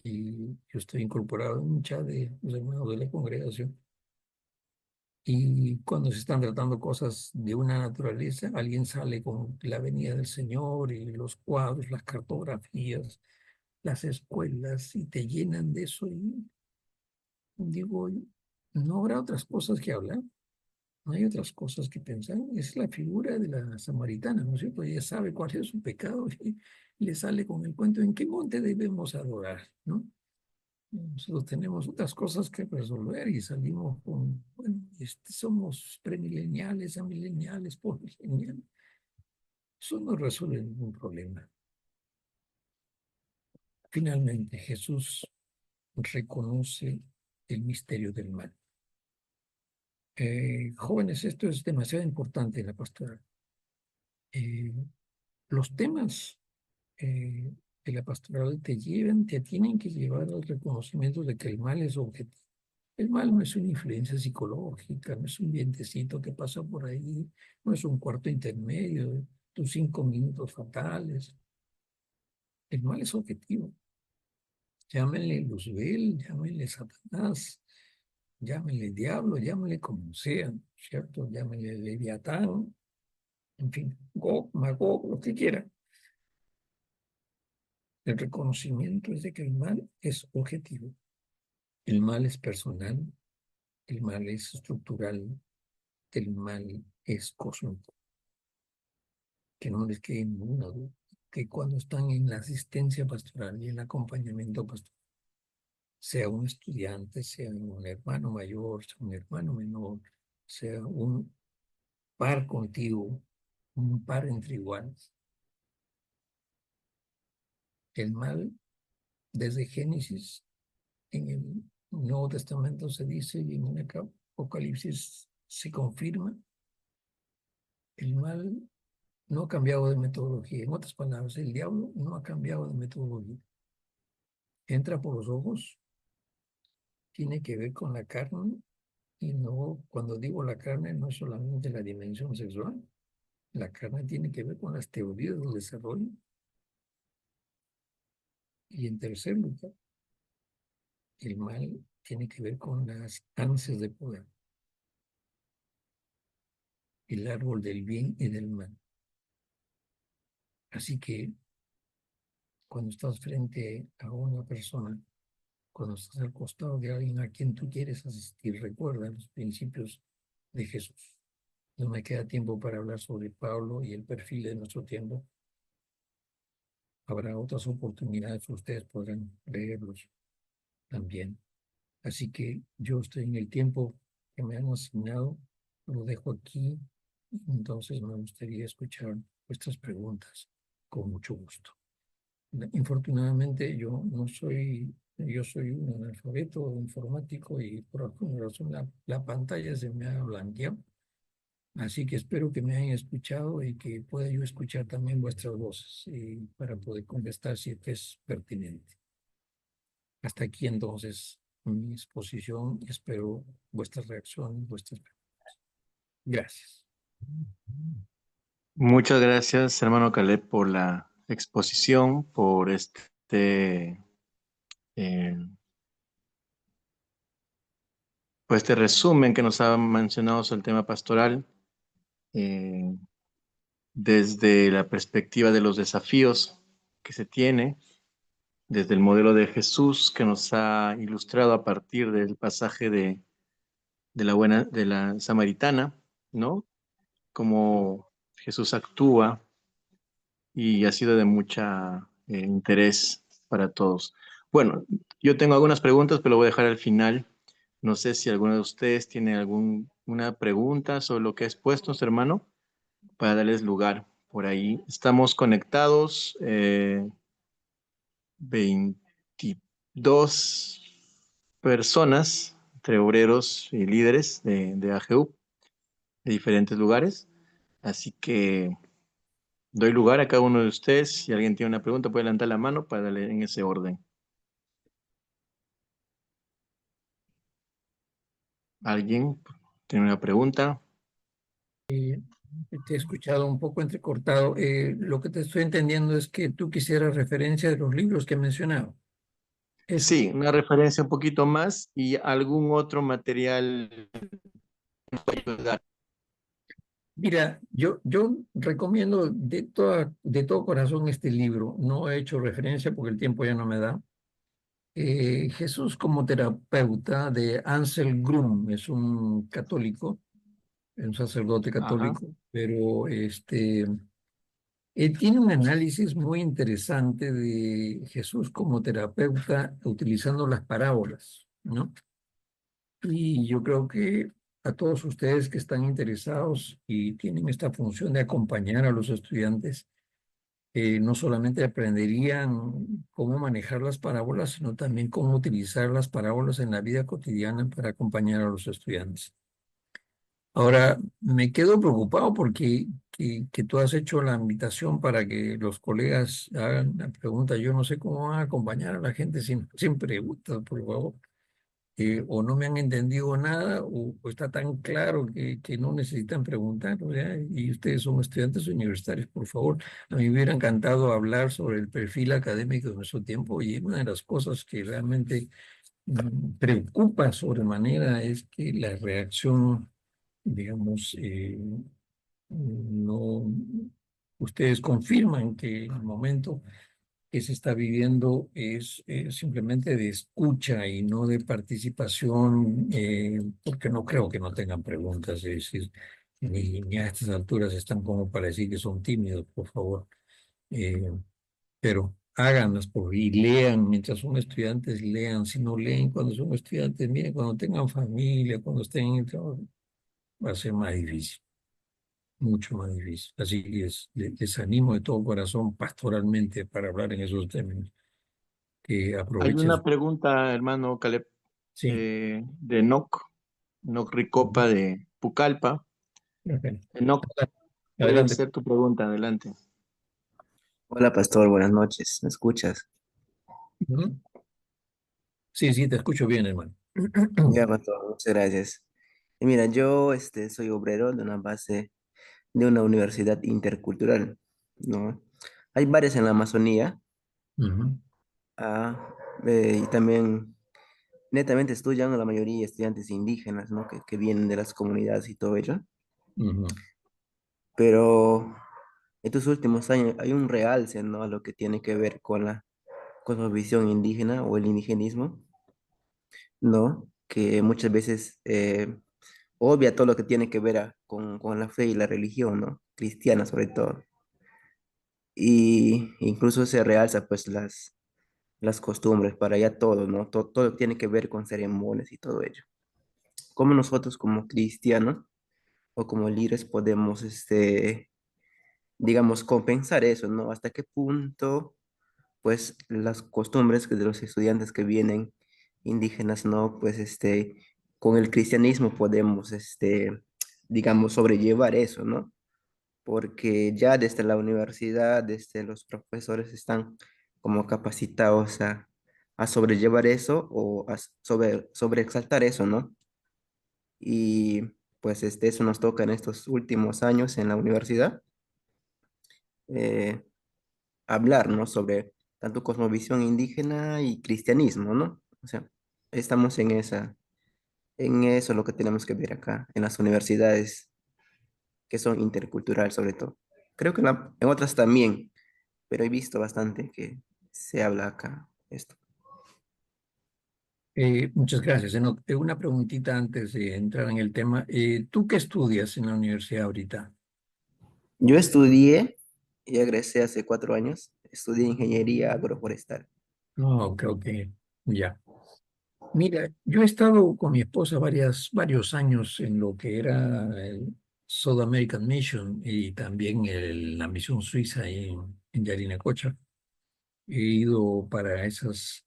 [SPEAKER 1] Y yo estoy incorporado en un chat de los hermanos de la congregación. Y cuando se están tratando cosas de una naturaleza, alguien sale con la venida del Señor y los cuadros, las cartografías, las escuelas, y te llenan de eso. Y digo, no habrá otras cosas que hablar, no hay otras cosas que pensar. Es la figura de la samaritana, ¿no es cierto? Ella sabe cuál es su pecado y le sale con el cuento en qué monte debemos adorar, ¿no? Nosotros tenemos otras cosas que resolver y salimos con, bueno, somos premileniales, amileniales, postmileniales. Eso no resuelve ningún problema. Finalmente, Jesús reconoce el misterio del mal. Jóvenes, esto es demasiado importante en la pastoral. Eh, los temas de la pastoral te tienen que llevar al reconocimiento de que el mal es objetivo. El mal no es una influencia psicológica, no es un vientecito que pasa por ahí, no es un cuarto intermedio, tus 5 minutos fatales. El mal es objetivo. Llámenle Luzbel, llámenle Satanás, llámenle diablo, llámenle como sea, ¿cierto? Llámenle Leviatán, en fin, Gog, Magog, lo que quieran. El reconocimiento es de que el mal es objetivo. El mal es personal, el mal es estructural, el mal es cósmico. Que no les quede ninguna duda, que cuando están en la asistencia pastoral y el acompañamiento pastoral, sea un estudiante, sea un hermano mayor, sea un hermano menor, sea un par contigo, un par entre iguales. El mal, desde Génesis, en el Nuevo Testamento se dice y en el Apocalipsis se confirma, el mal no ha cambiado de metodología. En otras palabras, el diablo no ha cambiado de metodología. Entra por los ojos, tiene que ver con la carne, y no, cuando digo la carne, no es solamente la dimensión sexual. La carne tiene que ver con las teorías del desarrollo. Y en tercer lugar, el mal tiene que ver con las ansias de poder, el árbol del bien y del mal. Así que cuando estás frente a una persona, cuando estás al costado de alguien a quien tú quieres asistir, recuerda los principios de Jesús. No me queda tiempo para hablar sobre Pablo y el perfil de nuestro tiempo. Habrá otras oportunidades, ustedes podrán leerlos también. Así que yo estoy en el tiempo que me han asignado, lo dejo aquí, entonces me gustaría escuchar vuestras preguntas con mucho gusto. Infortunadamente yo soy un analfabeto informático y por alguna razón la pantalla se me ha blanqueado. Así que espero que me hayan escuchado y que pueda yo escuchar también vuestras voces para poder contestar si es pertinente. Hasta aquí entonces mi exposición y espero vuestra reacción, vuestras preguntas. Gracias.
[SPEAKER 3] Muchas gracias, hermano Caleb, por la exposición, por eh, pues este resumen que nos ha mencionado sobre el tema pastoral, eh, desde la perspectiva de los desafíos que se tiene, desde el modelo de Jesús que nos ha ilustrado a partir del pasaje de la Samaritana, ¿no? Cómo Jesús actúa y ha sido de mucha interés para todos. Bueno, yo tengo algunas preguntas, pero lo voy a dejar al final. No sé si alguno de ustedes tiene alguna pregunta sobre lo que ha expuesto nuestro hermano para darles lugar por ahí. Estamos conectados 22 personas, entre obreros y líderes de AGU, de diferentes lugares. Así que doy lugar a cada uno de ustedes. Si alguien tiene una pregunta, puede levantar la mano para darle en ese orden. ¿Alguien tiene una pregunta?
[SPEAKER 1] Te he escuchado un poco entrecortado. Lo que te estoy entendiendo es que tú quisieras referencia de los libros que he mencionado. Eso.
[SPEAKER 3] Sí, una referencia un poquito más y algún otro material para ayudar.
[SPEAKER 1] Mira, yo recomiendo de todo corazón este libro. No he hecho referencia porque el tiempo ya no me da. Jesús como terapeuta de Ansel Grum, es un católico, un sacerdote
[SPEAKER 3] Ajá.
[SPEAKER 1] católico, pero tiene un análisis muy interesante de Jesús como terapeuta utilizando las parábolas, ¿no? Y yo creo que a todos ustedes que están interesados y tienen esta función de acompañar a los estudiantes, no solamente aprenderían cómo manejar las parábolas, sino también cómo utilizar las parábolas en la vida cotidiana para acompañar a los estudiantes. Ahora, me quedo preocupado porque que tú has hecho la invitación para que los colegas hagan la pregunta. Yo no sé cómo van a acompañar a la gente sin preguntas, por favor. O no me han entendido nada o está tan claro que no necesitan preguntar, o sea, y ustedes son estudiantes universitarios, por favor. A mí me hubiera encantado hablar sobre el perfil académico de nuestro tiempo y una de las cosas que realmente preocupa sobremanera es que la reacción, digamos, no, ustedes confirman que el momento que se está viviendo es simplemente de escucha y no de participación, porque no creo que no tengan preguntas, es decir, ni a estas alturas están como para decir que son tímidos, por favor. Eh, pero háganlas y lean mientras son estudiantes, lean. Si no leen cuando son estudiantes, miren, cuando tengan familia, cuando estén en el trabajo, va a ser más difícil, mucho más difícil. Así que les animo de todo corazón pastoralmente para hablar en esos términos, que
[SPEAKER 3] Hay
[SPEAKER 1] aprovechen
[SPEAKER 3] una pregunta, hermano Caleb,
[SPEAKER 1] sí.
[SPEAKER 3] de Enoc Ricopa de Pucallpa.
[SPEAKER 1] Ok.
[SPEAKER 3] Enoc, puede
[SPEAKER 1] Adelante.
[SPEAKER 3] ser tu pregunta, adelante.
[SPEAKER 4] Hola, pastor, buenas noches. ¿Me escuchas?
[SPEAKER 1] Ujú. Sí, sí, te escucho bien, hermano.
[SPEAKER 4] Ya, pastor, muchas gracias. Y mira, yo soy obrero de una base de una universidad intercultural, ¿no? Hay varias en la Amazonía,
[SPEAKER 1] Ujú,
[SPEAKER 4] ah, y también netamente estudian la mayoría estudiantes indígenas, ¿no? Que vienen de las comunidades y todo ello.
[SPEAKER 1] ujú.
[SPEAKER 4] Pero estos últimos años hay un realce, ¿no? A lo que tiene que ver con la cosmovisión indígena o el indigenismo, ¿no? Que muchas veces obvia todo lo que tiene que ver con la fe y la religión, ¿no? Cristiana sobre todo. Y incluso se realza pues las costumbres para allá todo, ¿no? Todo tiene que ver con ceremonias y todo ello. ¿Cómo nosotros como cristianos o como líderes podemos, digamos, compensar eso, ¿no? ¿Hasta qué punto, pues, las costumbres de los estudiantes que vienen indígenas, ¿no? Pues, con el cristianismo podemos, digamos, sobrellevar eso, ¿no? Porque ya desde la universidad, desde los profesores están como capacitados a sobrellevar eso o a sobreexaltar eso, ¿no? Y pues eso nos toca en estos últimos años en la universidad, eh, hablar, ¿no? Sobre tanto cosmovisión indígena y cristianismo, ¿no? O sea, estamos en eso lo que tenemos que ver acá, en las universidades que son intercultural sobre todo. Creo que en otras también, pero he visto bastante que se habla acá esto.
[SPEAKER 1] Muchas gracias. Una preguntita antes de entrar en el tema. ¿Tú qué estudias en la universidad ahorita?
[SPEAKER 4] Yo estudié y egresé hace 4 años, estudié ingeniería agroforestal.
[SPEAKER 1] Ah, ok, ok, ya. Mira, yo he estado con mi esposa varios años en lo que era el South American Mission y también la misión suiza en Yarinacocha. He ido para esas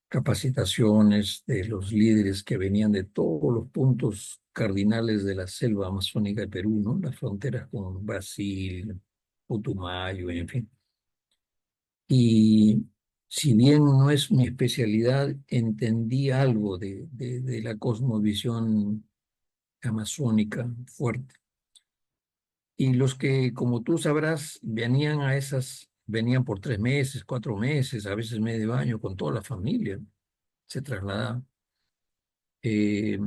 [SPEAKER 1] capacitaciones de los líderes que venían de todos los puntos cardinales de la selva amazónica de Perú, ¿no? Las fronteras con Brasil, Putumayo, en fin. Y si bien no es mi especialidad, entendí algo de la cosmovisión amazónica fuerte. Y los que, como tú sabrás, venían por 3 meses, 4 meses, a veces medio año, con toda la familia, se trasladaban. Eh,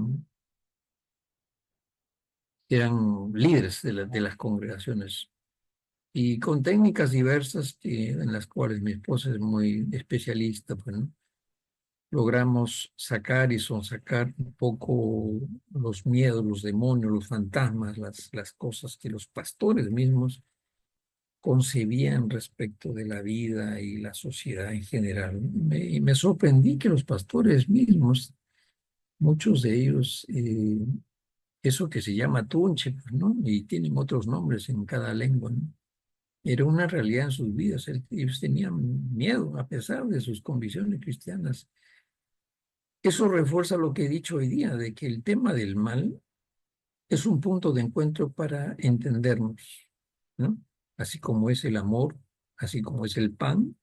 [SPEAKER 1] Eran líderes de las congregaciones y con técnicas diversas en las cuales mi esposa es muy especialista, pues, ¿no? Logramos sacar y sonsacar un poco los miedos, los demonios, los fantasmas, las cosas que los pastores mismos concebían respecto de la vida y la sociedad en general. Y me sorprendí que los pastores mismos, muchos de ellos, eso que se llama tunche, pues, ¿no? Y tienen otros nombres en cada lengua, ¿no? Era una realidad en sus vidas. Ellos tenían miedo a pesar de sus convicciones cristianas. Eso refuerza lo que he dicho hoy día, de que el tema del mal es un punto de encuentro para entendernos, ¿no? Así como es el amor, así como es el pan,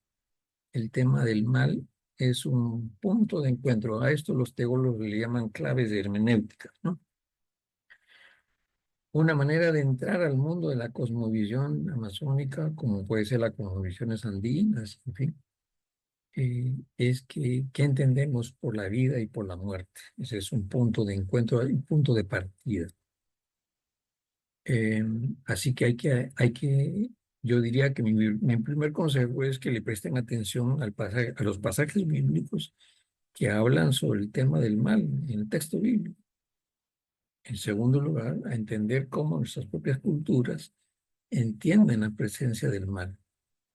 [SPEAKER 1] el tema del mal es un punto de encuentro. A esto los teólogos le llaman claves de hermenéutica, ¿no? Una manera de entrar al mundo de la cosmovisión amazónica, como puede ser las cosmovisiones andinas, en fin, es que, ¿qué entendemos por la vida y por la muerte? Ese es un punto de encuentro, un punto de partida. Eh, Así que yo diría que mi primer consejo es que le presten atención a los pasajes bíblicos que hablan sobre el tema del mal en el texto bíblico. En segundo lugar, a entender cómo nuestras propias culturas entienden la presencia del mal,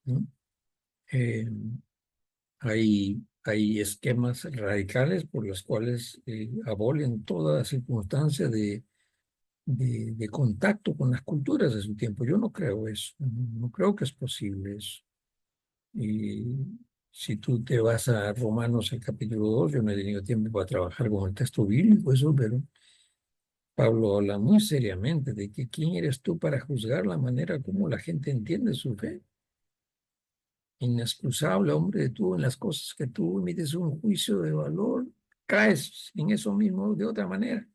[SPEAKER 1] ¿no? Eh, hay esquemas radicales por los cuales abolen toda circunstancia de contacto con las culturas de su tiempo. Yo no creo eso, no creo que es posible eso. Y si tú te vas a Romanos el capítulo 2, yo no he tenido tiempo para trabajar con el texto bíblico, eso, pero Pablo habla muy seriamente de que quién eres tú para juzgar la manera como la gente entiende su fe. Inexcusable, hombre, tú en las cosas que tú emites un juicio de valor, caes en eso mismo de otra manera.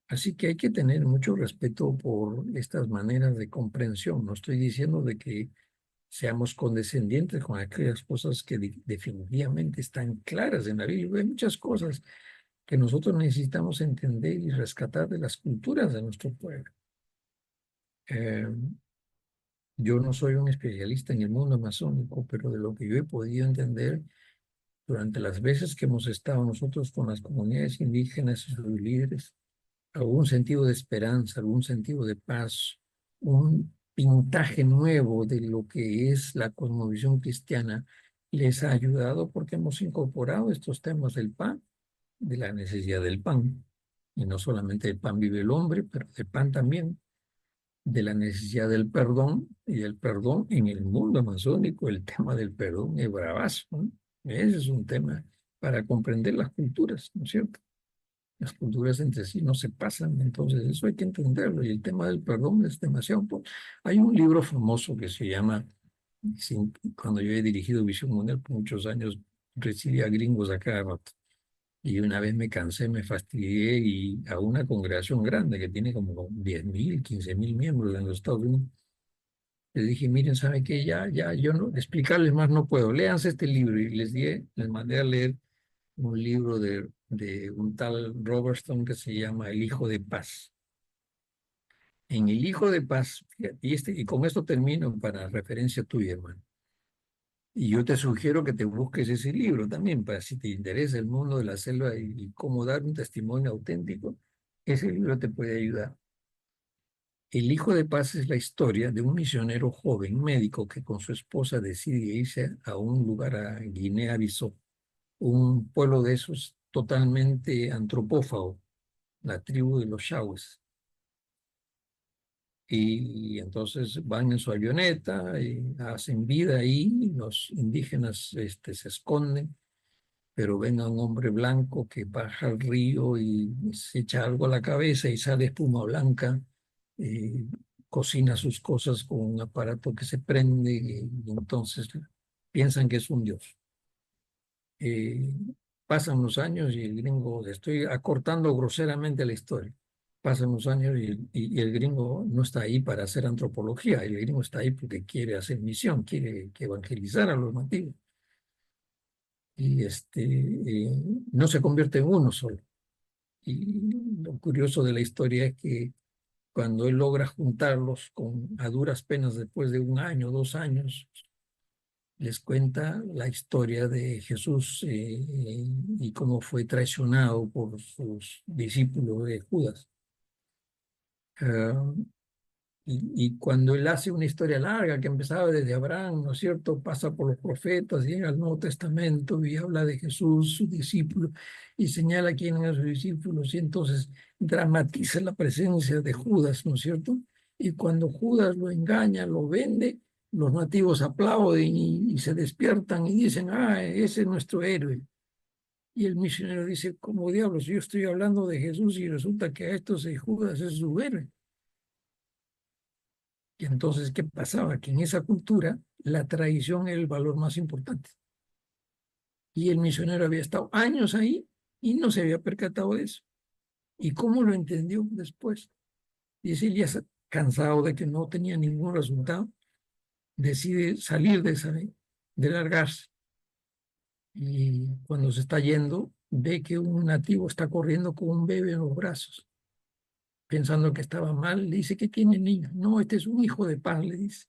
[SPEAKER 1] Así que hay que tener mucho respeto por estas maneras de comprensión. No estoy diciendo de que seamos condescendientes con aquellas cosas que definitivamente están claras en la Biblia. Hay muchas cosas que nosotros necesitamos entender y rescatar de las culturas de nuestro pueblo. Eh, yo no soy un especialista en el mundo amazónico, pero de lo que yo he podido entender durante las veces que hemos estado nosotros con las comunidades indígenas y sus líderes, algún sentido de esperanza, algún sentido de paz, un pintaje nuevo de lo que es la cosmovisión cristiana, les ha ayudado porque hemos incorporado estos temas del pan, de la necesidad del pan. Y no solamente del pan vive el hombre, pero del pan también, de la necesidad del perdón y del perdón en el mundo amazónico. El tema del perdón es bravazo, ¿no? Ese es un tema para comprender las culturas, ¿no es cierto? Las culturas entre sí no se pasan, entonces eso hay que entenderlo. Y el tema del perdón es demasiado. Hay un libro famoso que se llama, cuando yo he dirigido Visión Mundial por muchos años, recibía gringos a cada rato. Y una vez me cansé, me fastidié y a una congregación grande que tiene como 10.000, 15.000 miembros en los Estados Unidos, les dije, miren, ¿sabe qué? Yo no, explicarles más no puedo. Léanse este libro. Y les mandé a leer un libro de un tal Robertson que se llama El Hijo de Paz. En El Hijo de Paz, fíjate, y con esto termino para referencia tuya, hermano. Y yo te sugiero que te busques ese libro también, para si te interesa el mundo de la selva y cómo dar un testimonio auténtico, ese libro te puede ayudar. El Hijo de Paz es la historia de un misionero joven médico que con su esposa decide irse a un lugar a Guinea-Bissau, un pueblo de esos totalmente antropófago, la tribu de los Shawes. Y entonces van en su avioneta y hacen vida ahí, los indígenas se esconden, pero ven a un hombre blanco que baja al río y se echa algo a la cabeza y sale espuma blanca, eh, cocina sus cosas con un aparato que se prende y entonces piensan que es un dios. Eh, pasan los años y el gringo, estoy acortando groseramente la historia, pasan los años y el gringo no está ahí para hacer antropología, el gringo está ahí porque quiere hacer misión, quiere que evangelizar a los nativos. Y no se convierte en uno solo. Y lo curioso de la historia es que cuando él logra juntarlos a duras penas después de 1 año, 2 años, les cuenta la historia de Jesús y cómo fue traicionado por sus discípulos de Judas. Ah, y cuando él hace una historia larga que empezaba desde Abraham, ¿no es cierto? Pasa por los profetas, llega al Nuevo Testamento y habla de Jesús, su discípulo, y señala quién eran sus discípulos, y entonces dramatiza la presencia de Judas, ¿no es cierto? Y cuando Judas lo engaña, lo vende, los nativos aplauden y se despiertan y dicen, ah, ese es nuestro héroe. Y el misionero dice, ¿cómo diablos? Yo estoy hablando de Jesús y resulta que a estos Judas es su héroe. Y entonces, ¿qué pasaba? Que en esa cultura la tradición era el valor más importante. Y el misionero había estado años ahí y no se había percatado de eso. ¿Y cómo lo entendió después? Dice, él ya cansado de que no tenía ningún resultado, decide salir de largarse. Y cuando se está yendo, ve que un nativo está corriendo con un bebé en los brazos. Pensando que estaba mal, le dice, ¿qué tiene el niño? No, este es un hijo de paz, le dice.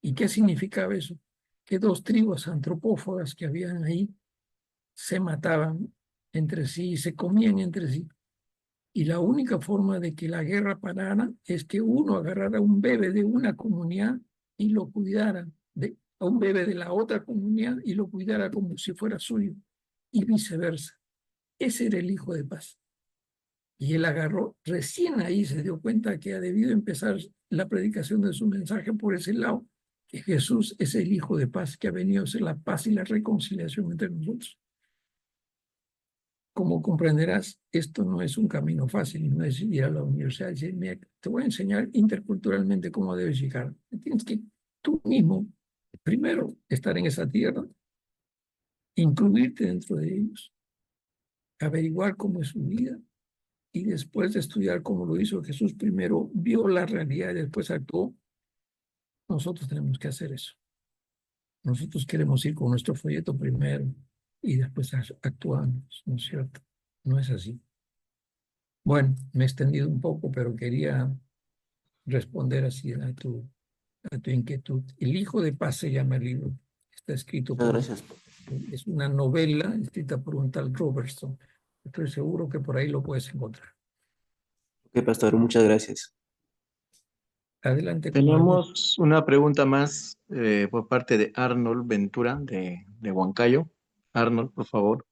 [SPEAKER 1] ¿Y qué significaba eso? Que dos tribus antropófagas que habían ahí se mataban entre sí y se comían entre sí. Y la única forma de que la guerra parara es que uno agarrara a un bebé de una comunidad y lo cuidara, a un bebé de la otra comunidad y lo cuidara como si fuera suyo, y viceversa. Ese era el hijo de paz. Y él agarró, recién ahí se dio cuenta que ha debido empezar la predicación de su mensaje por ese lado, que Jesús es el Hijo de paz que ha venido a hacer la paz y la reconciliación entre nosotros. Como comprenderás, esto no es un camino fácil, no es ir a la universidad y decir, mira, te voy a enseñar interculturalmente cómo debes llegar. Tienes que tú mismo, primero, estar en esa tierra, incluirte dentro de ellos, averiguar cómo es su vida y después de estudiar cómo lo hizo Jesús, primero vio la realidad y después actuó. Nosotros tenemos que hacer eso. Nosotros queremos ir con nuestro folleto primero y después actuamos, ¿no es cierto? No es así. Bueno, me he extendido un poco, pero quería responder así a tu inquietud. El Hijo de Paz se llama el libro. Está escrito
[SPEAKER 4] Muchas
[SPEAKER 1] por,
[SPEAKER 4] gracias.
[SPEAKER 1] es una novela escrita por un tal Robertson. Estoy seguro que por ahí lo puedes encontrar.
[SPEAKER 4] Ok, pastor, muchas gracias.
[SPEAKER 1] Adelante con algún.
[SPEAKER 3] Tenemos una pregunta más por parte de Arnold Ventura de Huancayo. Arnold, por favor.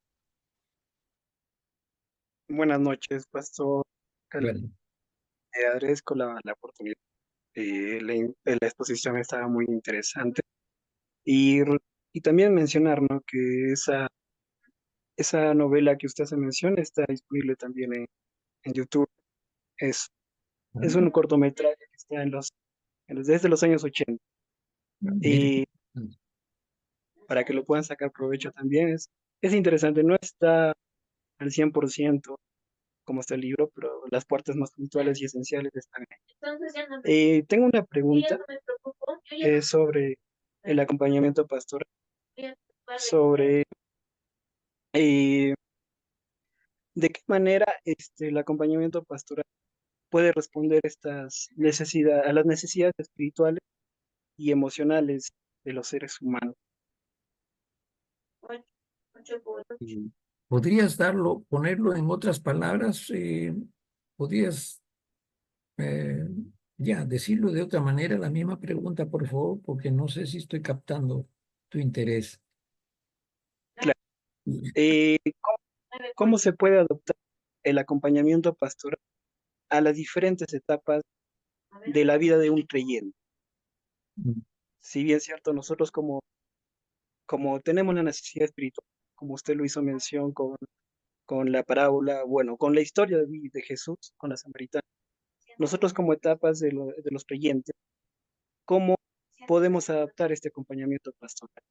[SPEAKER 5] Buenas noches, Pastor.
[SPEAKER 1] Bueno,
[SPEAKER 5] Agradezco la oportunidad. La exposición estaba muy interesante. Y también mencionar, ¿no?, que esa novela que usted hace mención está disponible también en YouTube. Es un cortometraje que está desde los años 80.
[SPEAKER 1] mire,
[SPEAKER 5] Y para que lo puedan sacar provecho también es interesante. No está al 100% como está el libro, pero las partes más puntuales y esenciales están ahí. Tengo una pregunta sobre el acompañamiento pastoral, sobre eh, de qué manera el acompañamiento pastoral puede responder a las necesidades espirituales y emocionales de los seres humanos.
[SPEAKER 1] ¿podrías ponerlo en otras palabras? ¿Podrías ya decirlo de otra manera, la misma pregunta, por favor? Porque no sé si estoy captando tu interés.
[SPEAKER 5] Claro. Eh, ¿Cómo se puede adoptar el acompañamiento pastoral a las diferentes etapas de la vida de un creyente? Si bien es cierto, nosotros como tenemos la necesidad espiritual, como usted lo hizo mención con la parábola, bueno, con la historia de Jesús, con la samaritana, nosotros como etapas de los creyentes, ¿cómo podemos adaptar este acompañamiento pastoral?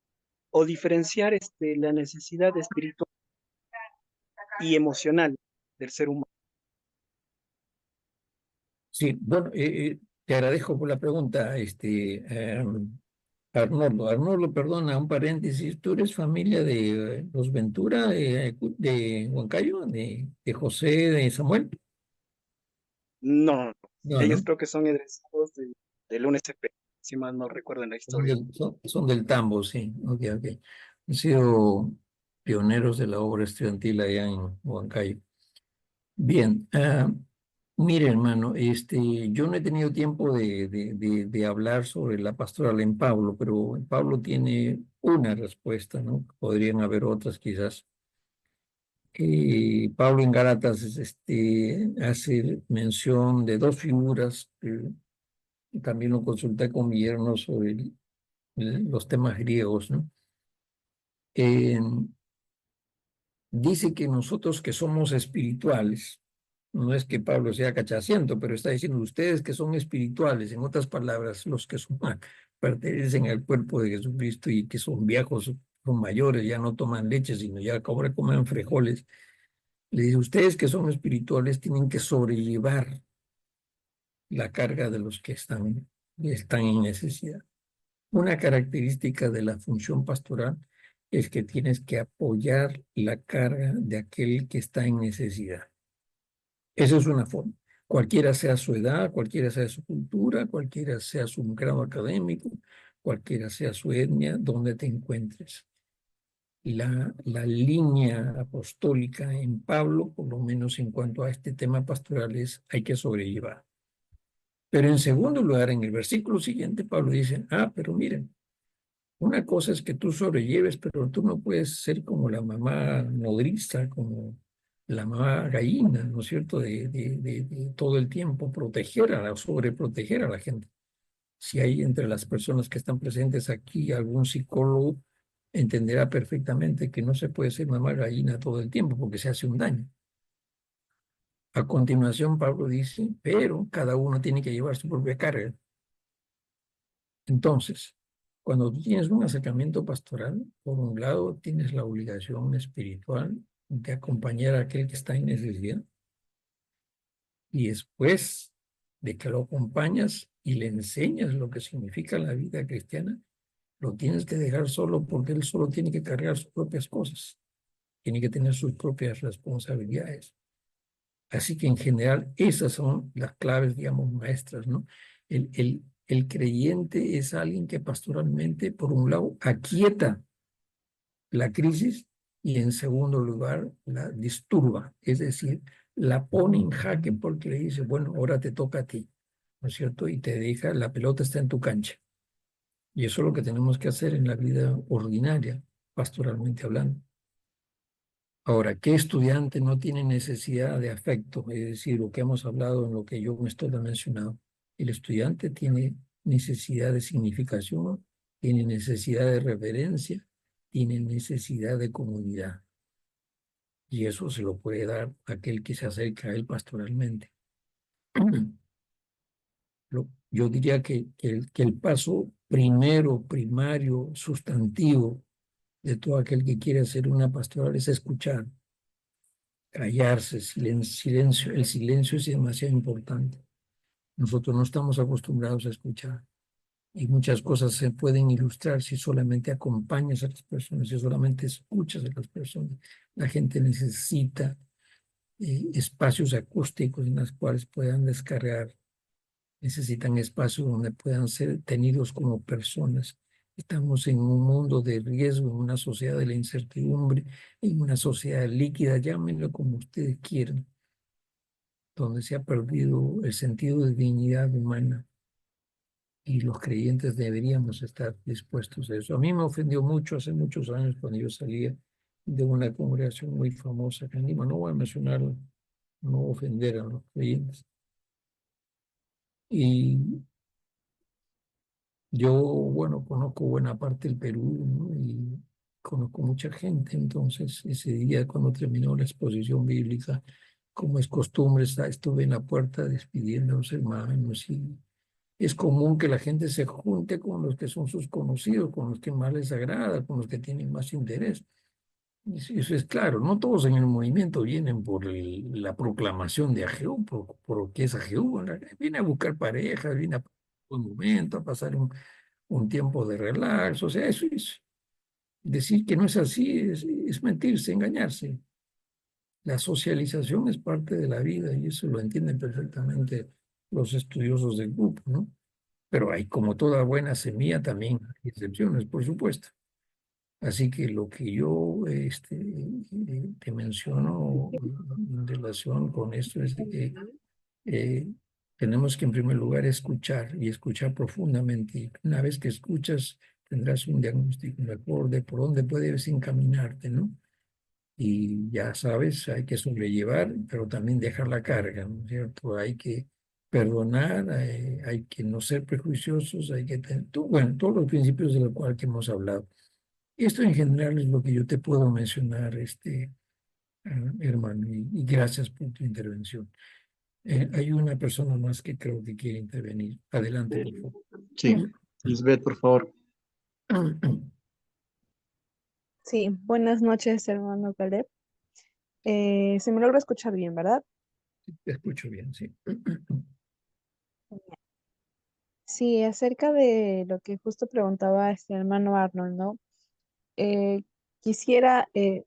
[SPEAKER 5] O diferenciar la necesidad espiritual y emocional del ser humano.
[SPEAKER 1] Sí, bueno, te agradezco por la pregunta, Arnoldo. Arnoldo, perdona, un paréntesis. ¿Tú eres familia de los Ventura, de Huancayo, de José, de Samuel?
[SPEAKER 5] No, no, no.
[SPEAKER 1] No,
[SPEAKER 5] Ellos
[SPEAKER 1] no.
[SPEAKER 5] creo que son egresados del UNSP, si mal no recuerdo en la historia.
[SPEAKER 1] Son del Tambo, sí. Ok, ok. Han sido pioneros de la obra estudiantil allá en Huancayo. Bien, mire, hermano, yo no he tenido tiempo de hablar sobre la pastoral en Pablo, pero Pablo tiene una respuesta, ¿no? Podrían haber otras quizás. Pablo en Gálatas hace mención de dos figuras, también lo consulté con Guillermo sobre los temas griegos, ¿no? Eh, Dice que nosotros que somos espirituales, no es que Pablo sea cachaciento, pero está diciendo ustedes que son espirituales, en otras palabras, los que pertenecen al cuerpo de Jesucristo y que son viejos, son mayores, ya no toman leche, sino ya ahora comen frijoles. Le dice, ustedes que son espirituales tienen que sobrellevar la carga de los que están en necesidad. Una característica de la función pastoral es que tienes que apoyar la carga de aquel que está en necesidad. Esa es una forma. Cualquiera sea su edad, cualquiera sea su cultura, cualquiera sea su grado académico, cualquiera sea su etnia, donde te encuentres. La línea apostólica en Pablo, por lo menos en cuanto a este tema pastoral, es hay que sobrellevar. Pero en segundo lugar, en el versículo siguiente, Pablo dice, pero miren, una cosa es que tú sobrelleves, pero tú no puedes ser como la mamá nodriza, como la mamá gallina, ¿no es cierto?, de todo el tiempo proteger sobreproteger a la gente. Si hay entre las personas que están presentes aquí algún psicólogo, entenderá perfectamente que no se puede ser mamá gallina todo el tiempo porque se hace un daño. A continuación, Pablo dice, pero cada uno tiene que llevar su propia carga. Entonces, cuando tú tienes un acercamiento pastoral, por un lado tienes la obligación espiritual de acompañar a aquel que está en necesidad, y después de que lo acompañas y le enseñas lo que significa la vida cristiana, lo tienes que dejar solo porque él solo tiene que cargar sus propias cosas, tiene que tener sus propias responsabilidades. Así que en general esas son las claves, digamos, maestras, ¿no? El creyente es alguien que pastoralmente, por un lado, aquieta la crisis y en segundo lugar la disturba, es decir, la pone en jaque porque le dice, bueno, ahora te toca a ti, ¿no es cierto? Y te deja, la pelota está en tu cancha. Y eso es lo que tenemos que hacer en la vida ordinaria, pastoralmente hablando. Ahora, ¿qué estudiante no tiene necesidad de afecto? Es decir, lo que hemos hablado en lo que yo me estoy mencionando. El estudiante tiene necesidad de significación, tiene necesidad de reverencia, tiene necesidad de comunidad. Y eso se lo puede dar aquel que se acerca a él pastoralmente. Yo diría que el paso primero, primario, sustantivo de todo aquel que quiere hacer una pastoral es escuchar, callarse, silencio. El silencio es demasiado importante. Nosotros no estamos acostumbrados a escuchar y muchas cosas se pueden ilustrar si solamente acompañas a las personas, si solamente escuchas a las personas. La gente necesita espacios acústicos en los cuales puedan descargar, necesitan espacios donde puedan ser tenidos como personas. Estamos en un mundo de riesgo, en una sociedad de la incertidumbre, en una sociedad líquida, llámenlo como ustedes quieran, donde se ha perdido el sentido de dignidad humana y los creyentes deberíamos estar dispuestos a eso. A mí me ofendió mucho hace muchos años cuando yo salía de una congregación muy famosa acá en Lima. No voy a mencionarlo, no ofender a los creyentes. Y yo, bueno, conozco buena parte del Perú, ¿no? Y conozco mucha gente. Entonces, ese día cuando terminó la exposición bíblica, como es costumbre, estuve en la puerta despidiendo a los hermanos y es común que la gente se junte con los que son sus conocidos, con los que más les agrada, con los que tienen más interés. Eso es claro, no todos en el movimiento vienen por la proclamación de Ageu, por qué es Ageu. Viene a buscar parejas, viene a pasar un momento, a pasar un tiempo de relax. O sea, eso es decir que no es así, es mentirse, engañarse. La socialización es parte de la vida y eso lo entienden perfectamente los estudiosos del grupo, ¿no? Pero hay, como toda buena semilla, también hay excepciones, por supuesto. Así que lo que yo te menciono en relación con esto es de que eh, tenemos que en primer lugar escuchar y escuchar profundamente. Y una vez que escuchas, tendrás un diagnóstico mejor de por dónde puedes encaminarte, ¿no? Y ya sabes, hay que sobrellevar, pero también dejar la carga, ¿no es cierto? Hay que perdonar, hay que no ser prejuiciosos, hay que tener, bueno, todos los principios de los cuales que hemos hablado. Esto en general es lo que yo te puedo mencionar, hermano, y gracias por tu intervención. Hay una persona más que creo que quiere intervenir. Adelante, por favor.
[SPEAKER 3] Sí, Lisbeth, por favor.
[SPEAKER 6] Sí, buenas noches, hermano Caleb. Se me logra escuchar bien, ¿verdad?
[SPEAKER 1] Te escucho bien, sí.
[SPEAKER 6] Sí, acerca de lo que justo preguntaba este hermano Arnold, ¿no? Quisiera que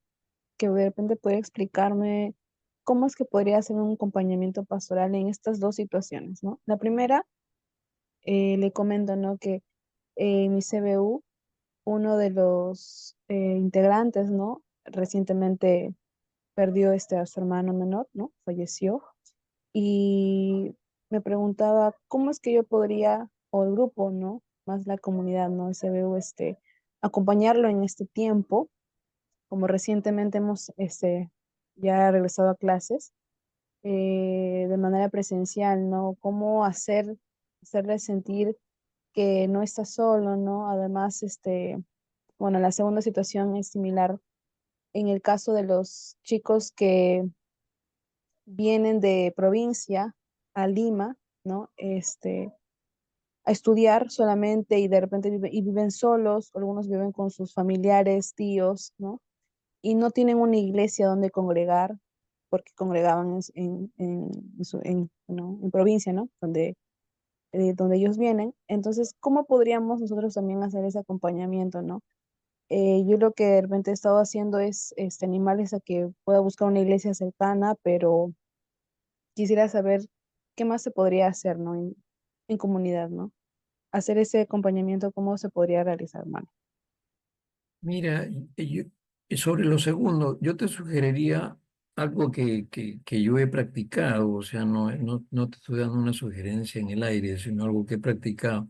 [SPEAKER 6] de repente pudiera explicarme cómo es que podría hacer un acompañamiento pastoral en estas dos situaciones, ¿no? La primera, le comento, ¿no? Que en mi CBU, uno de los integrantes, ¿no? Recientemente perdió a su hermano menor, ¿no? Falleció. Y me preguntaba cómo es que yo podría, o el grupo, ¿no? Más la comunidad, ¿no? SBU, acompañarlo en este tiempo, como recientemente hemos ya ha regresado a clases de manera presencial, ¿no? Cómo hacerle sentir que no está solo, ¿no? Además, bueno, la segunda situación es similar en el caso de los chicos que vienen de provincia a Lima, ¿no? A estudiar solamente y de repente viven solos, algunos viven con sus familiares, tíos, ¿no? Y no tienen una iglesia donde congregar, porque congregaban ¿no? En provincia, ¿no? Donde ellos vienen. Entonces, ¿cómo podríamos nosotros también hacer ese acompañamiento, ¿no? Yo lo que de repente he estado haciendo es animarles a que pueda buscar una iglesia cercana, pero quisiera saber qué más se podría hacer, ¿no? En comunidad, ¿no? Hacer ese acompañamiento, ¿cómo se podría realizar, hermano?
[SPEAKER 1] Mira, sobre lo segundo, yo te sugeriría algo que yo he practicado, o sea, no te estoy dando una sugerencia en el aire, sino algo que he practicado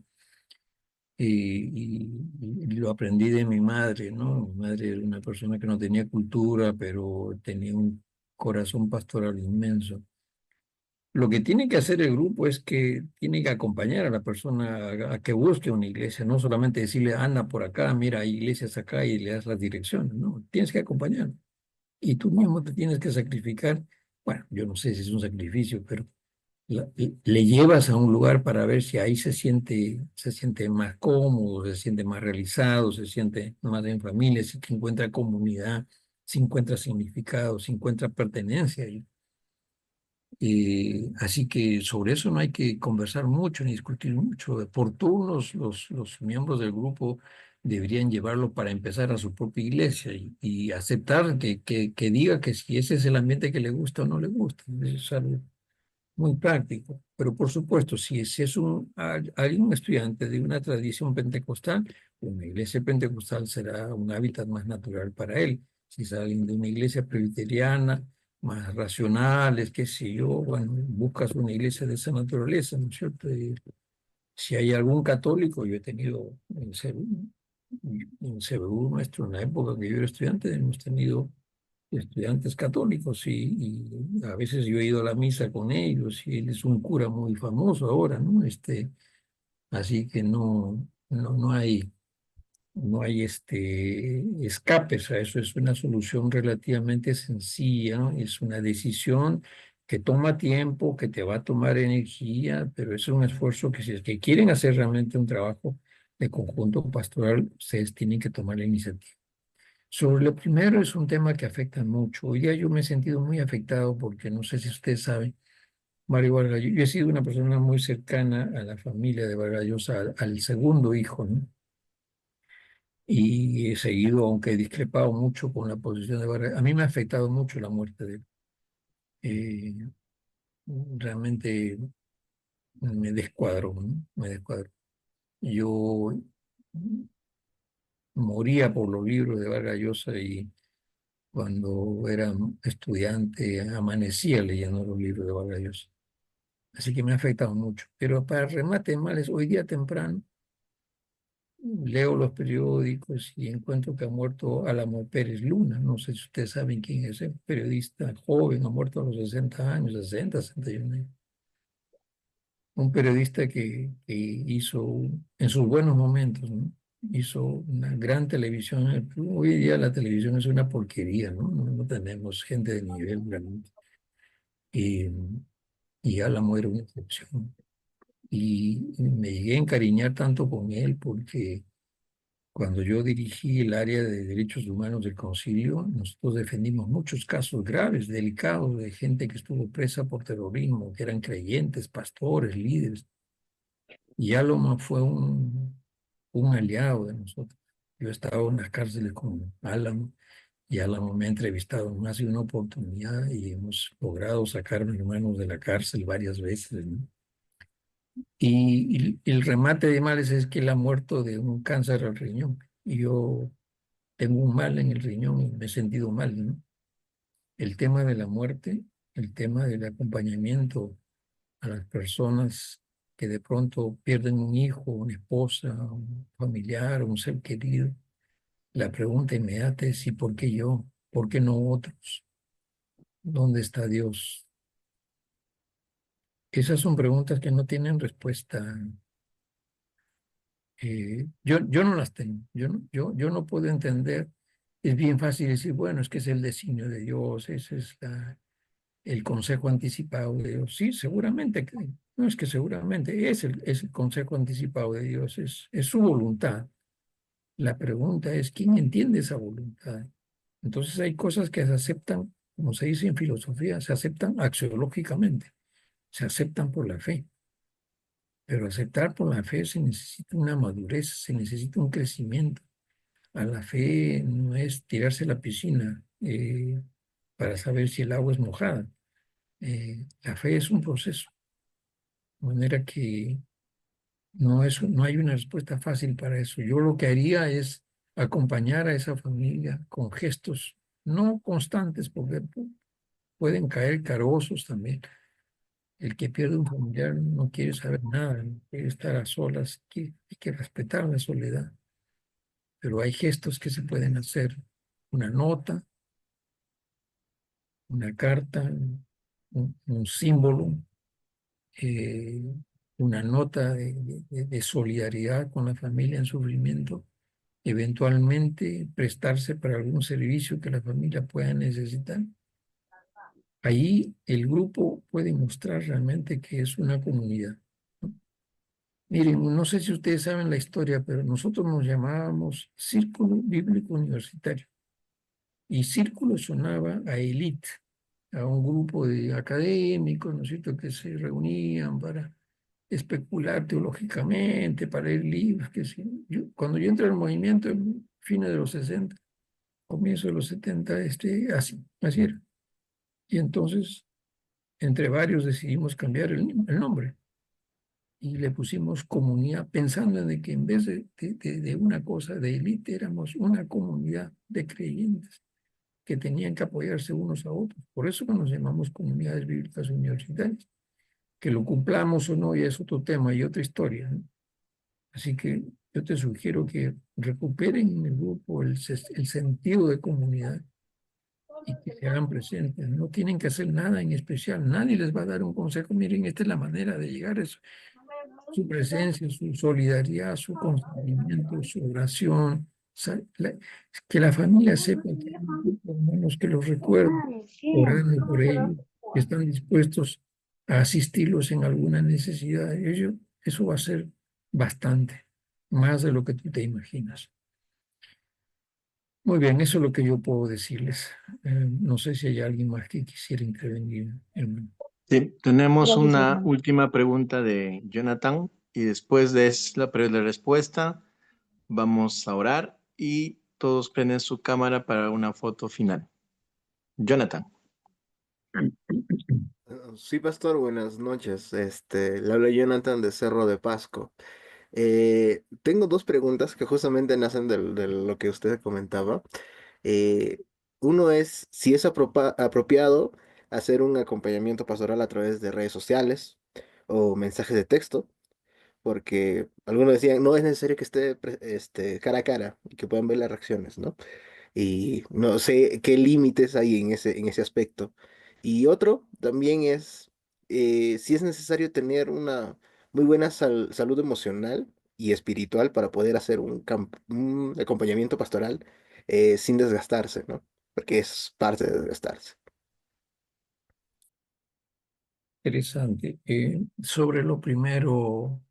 [SPEAKER 1] y lo aprendí de mi madre, ¿no? Mi madre era una persona que no tenía cultura, pero tenía un corazón pastoral inmenso. Lo que tiene que hacer el grupo es que tiene que acompañar a la persona a que busque una iglesia, no solamente decirle, anda por acá, mira, hay iglesias acá y le das las direcciones, no, tienes que acompañar. Y tú mismo te tienes que sacrificar. Bueno, yo no sé si es un sacrificio, pero le llevas a un lugar para ver si ahí se siente más cómodo, se siente más realizado, se siente más en familia, si encuentra comunidad, si encuentra significado, si encuentra pertenencia. Así que sobre eso no hay que conversar mucho ni discutir mucho. Por turnos, los miembros del grupo deberían llevarlo para empezar a su propia iglesia y aceptar que diga que si ese es el ambiente que le gusta o no le gusta. Eso es algo muy práctico. Pero por supuesto, si es alguien estudiante de una tradición pentecostal, una iglesia pentecostal será un hábitat más natural para él. Si es alguien de una iglesia presbiteriana, más racionales, qué sé yo, bueno, buscas una iglesia de esa naturaleza, ¿no es cierto? Si hay algún católico, yo he tenido en CBU nuestro, en la época que yo era estudiante, hemos tenido estudiantes católicos y a veces yo he ido a la misa con ellos y él es un cura muy famoso ahora, ¿no? Así que no hay escapes a eso, es una solución relativamente sencilla, ¿no? Es una decisión que toma tiempo, que te va a tomar energía, pero es un esfuerzo que si es que quieren hacer realmente un trabajo de conjunto pastoral, ustedes tienen que tomar la iniciativa. Sobre lo primero es un tema que afecta mucho. Hoy día yo me he sentido muy afectado porque no sé si ustedes saben, Mario Vargas, yo he sido una persona muy cercana a la familia de Vargas Llosa, al segundo hijo, ¿no? Y he seguido, aunque he discrepado mucho con la posición de Vargas, a mí me ha afectado mucho la muerte de él. Eh, Realmente me descuadro, ¿no? Me descuadro. Yo moría por los libros de Vargas Llosa y cuando era estudiante amanecía leyendo los libros de Vargas Llosa. Así que me ha afectado mucho. Pero para remate de males, hoy día temprano leo los periódicos y encuentro que ha muerto Álamo Pérez Luna. No sé si ustedes saben quién es, un periodista joven, ha muerto a los 60 años, 60, 61 años. Un periodista que hizo en sus buenos momentos, ¿no? Hizo una gran televisión. Hoy día la televisión es una porquería, ¿no? No tenemos gente de nivel realmente. Y, y Álamo era una excepción. Y me llegué a encariñar tanto con él porque cuando yo dirigí el área de derechos humanos del Concilio, nosotros defendimos muchos casos graves, delicados, de gente que estuvo presa por terrorismo, que eran creyentes, pastores, líderes. Y Álamo fue un aliado de nosotros. Yo he estado en las cárceles con Álamo y Álamo me ha entrevistado en más de una oportunidad y hemos logrado sacar a mis hermanos de la cárcel varias veces, ¿no? Y el remate de males es que él ha muerto de un cáncer al riñón. Y yo tengo un mal en el riñón y me he sentido mal, ¿no? El tema de la muerte, el tema del acompañamiento a las personas que de pronto pierden un hijo, una esposa, un familiar, un ser querido. La pregunta inmediata es: ¿y por qué yo? ¿Por qué no otros? ¿Dónde está Dios? Esas son preguntas que no tienen respuesta. Yo no las tengo. Yo no puedo entender. Es bien fácil decir, bueno, es que es el designio de Dios, ese es el consejo anticipado de Dios. Sí, seguramente, no es que seguramente, es el consejo anticipado de Dios, es su voluntad. La pregunta es, ¿quién entiende esa voluntad? Entonces hay cosas que se aceptan, como se dice en filosofía, se aceptan axiológicamente, se aceptan por la fe. Pero aceptar por la fe se necesita una madurez, se necesita un crecimiento. A la fe no es tirarse a la piscina para saber si el agua es mojada. La fe es un proceso, de manera que no hay una respuesta fácil para eso. Yo lo que haría es acompañar a esa familia con gestos no constantes, porque pueden caer carosos también. El que pierde un familiar no quiere saber nada, no quiere estar a solas, hay que respetar la soledad. Pero hay gestos que se pueden hacer. Una nota, una carta, un símbolo, eh, una nota de solidaridad con la familia en sufrimiento, eventualmente prestarse para algún servicio que la familia pueda necesitar. Ahí el grupo puede mostrar realmente que es una comunidad, ¿no? Miren, no sé si ustedes saben la historia, pero nosotros nos llamábamos Círculo Bíblico Universitario. Y círculo sonaba a élite, a un grupo de académicos, ¿no es cierto?, que se reunían para especular teológicamente, para leer libros, que sí. Cuando yo entré al movimiento en fines de los 60, comienzo de los 70, así era. Y entonces, entre varios decidimos cambiar el nombre y le pusimos comunidad, pensando en de que en vez de una cosa de élite, éramos una comunidad de creyentes que tenían que apoyarse unos a otros. Por eso que nos llamamos comunidades bíblicas universitarias. Que lo cumplamos o no ya es otro tema y otra historia, ¿no? Así que yo te sugiero que recuperen en el grupo el sentido de comunidad y que se hagan presentes. No tienen que hacer nada en especial. Nadie les va a dar un consejo. Miren, esta es la manera de llegar a eso. Su presencia, su solidaridad, su consentimiento, su oración. Que la familia sepa que hay un grupo de hermanos que los recuerda, orando por ellos, que están dispuestos a asistirlos en alguna necesidad de ellos. Eso va a ser bastante, más de lo que tú te imaginas. Muy bien, eso es lo que yo puedo decirles. No sé si hay alguien más que quisiera intervenir, hermano.
[SPEAKER 3] Sí, tenemos
[SPEAKER 6] Gracias,
[SPEAKER 3] una
[SPEAKER 6] hermano.
[SPEAKER 3] última pregunta de Jonathan y después de la respuesta vamos a orar y todos prenden su cámara para una foto final. Jonathan.
[SPEAKER 7] Sí, pastor, buenas noches. Le habla Jonathan de Cerro de Pasco. Tengo dos preguntas que justamente nacen de lo que usted comentaba. Eh, Uno es si es apropiado hacer un acompañamiento pastoral a través de redes sociales o mensajes de texto, porque algunos decían no es necesario que esté cara a cara y que puedan ver las reacciones, ¿no? Y no sé qué límites hay en ese aspecto. Y otro también es si es necesario tener una muy buena salud emocional y espiritual para poder hacer un acompañamiento pastoral sin desgastarse, ¿no? Porque es parte de desgastarse.
[SPEAKER 1] Interesante. Sobre lo primero,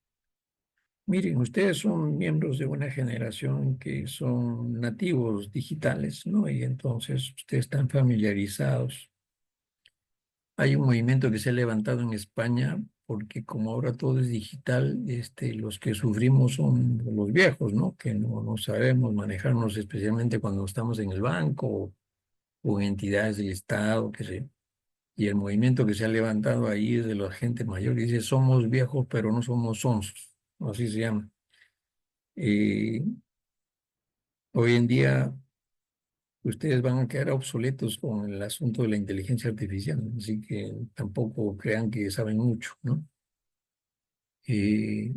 [SPEAKER 1] miren, ustedes son miembros de una generación que son nativos digitales, ¿no? Y entonces ustedes están familiarizados. Hay un movimiento que se ha levantado en España porque como ahora todo es digital, los que sufrimos son los viejos, ¿no? Que no sabemos manejarnos, especialmente cuando estamos en el banco o en entidades del Estado, qué sé. Y el movimiento que se ha levantado ahí es de la gente mayor, y dice, somos viejos, pero no somos sonsos, así se llama. Eh, Hoy en día ustedes van a quedar obsoletos con el asunto de la inteligencia artificial, así que tampoco crean que saben mucho, ¿no? Eh,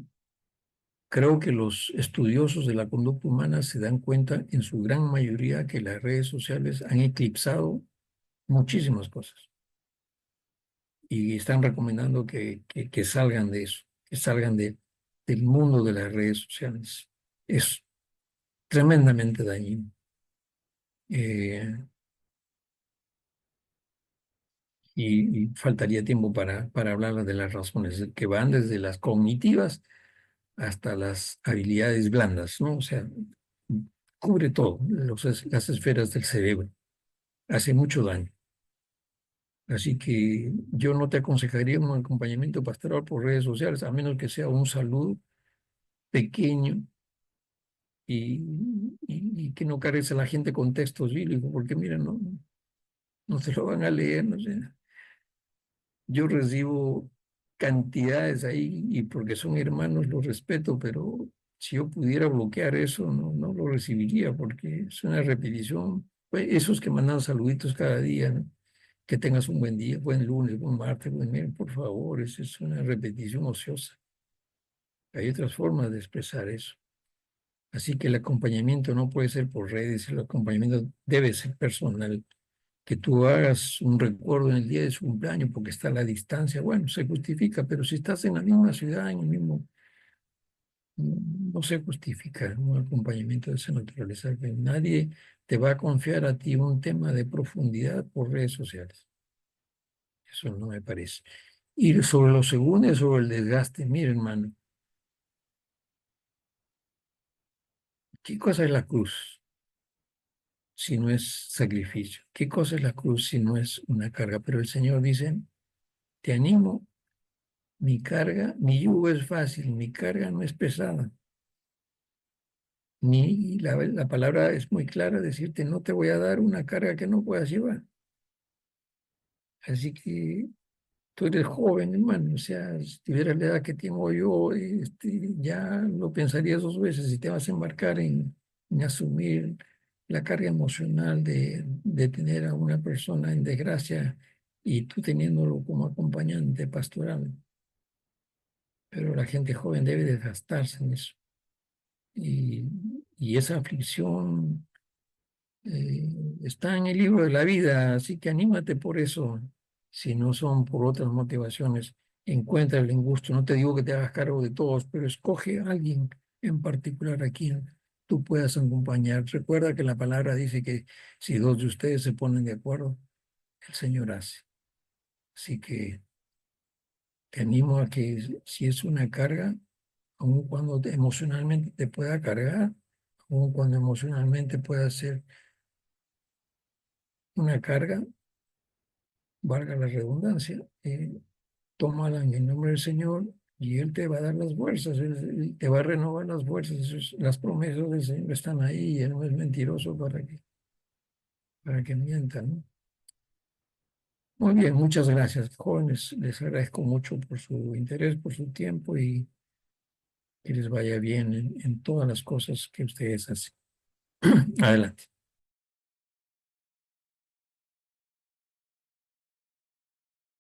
[SPEAKER 1] Creo que los estudiosos de la conducta humana se dan cuenta en su gran mayoría que las redes sociales han eclipsado muchísimas cosas. Y están recomendando que salgan de eso, que salgan del mundo de las redes sociales. Es tremendamente dañino. Y faltaría tiempo para hablar de las razones que van desde las cognitivas hasta las habilidades blandas, ¿no? O sea, cubre todo, las esferas del cerebro, hace mucho daño. Así que yo no te aconsejaría un acompañamiento pastoral por redes sociales, a menos que sea un saludo pequeño y que no cargues a la gente con textos bíblicos, porque mira, no se lo van a leer, no sé. Yo recibo cantidades ahí y porque son hermanos los respeto, pero si yo pudiera bloquear eso, no lo recibiría porque es una repetición. Pues, esos que mandan saluditos cada día, ¿no? Que tengas un buen día, buen lunes, buen martes, buen miércoles, por favor, eso es una repetición ociosa. Hay otras formas de expresar eso. Así que el acompañamiento no puede ser por redes, el acompañamiento debe ser personal. Que tú hagas un recuerdo en el día de su cumpleaños porque está a la distancia, bueno, se justifica, pero si estás en la misma ciudad, en el mismo, no se justifica un acompañamiento de esa naturaleza, que nadie te va a confiar a ti un tema de profundidad por redes sociales. Eso no me parece. Y sobre lo segundo, sobre el desgaste, mire, hermano, ¿qué cosa es la cruz si no es sacrificio? ¿Qué cosa es la cruz si no es una carga? Pero el Señor dice, te animo. Mi yugo es fácil, mi carga no es pesada. La palabra es muy clara, decirte, no te voy a dar una carga que no puedas llevar. Así que tú eres joven, hermano, o sea, si tuvieras la edad que tengo yo, ya lo pensarías dos veces si te vas a embarcar en asumir la carga emocional de tener a una persona en desgracia y tú teniéndolo como acompañante pastoral. Pero la gente joven debe desgastarse en eso. Y, y esa aflicción está en el libro de la vida, así que anímate por eso, si no son por otras motivaciones, encuentra el gusto. No te digo que te hagas cargo de todos, pero escoge a alguien en particular a quien tú puedas acompañar. Recuerda que la palabra dice que si dos de ustedes se ponen de acuerdo, el Señor hace. Así que te animo a que si es una carga, aun cuando emocionalmente te pueda cargar, aun cuando emocionalmente pueda ser una carga, valga la redundancia, tómala en el nombre del Señor y Él te va a dar las fuerzas, Él te va a renovar las fuerzas. Las promesas del Señor están ahí y Él no es mentiroso para que mienta, ¿no? Muy bien, muchas gracias, jóvenes. Les agradezco mucho por su interés, por su tiempo y que les vaya bien en todas las cosas que ustedes hacen. Adelante.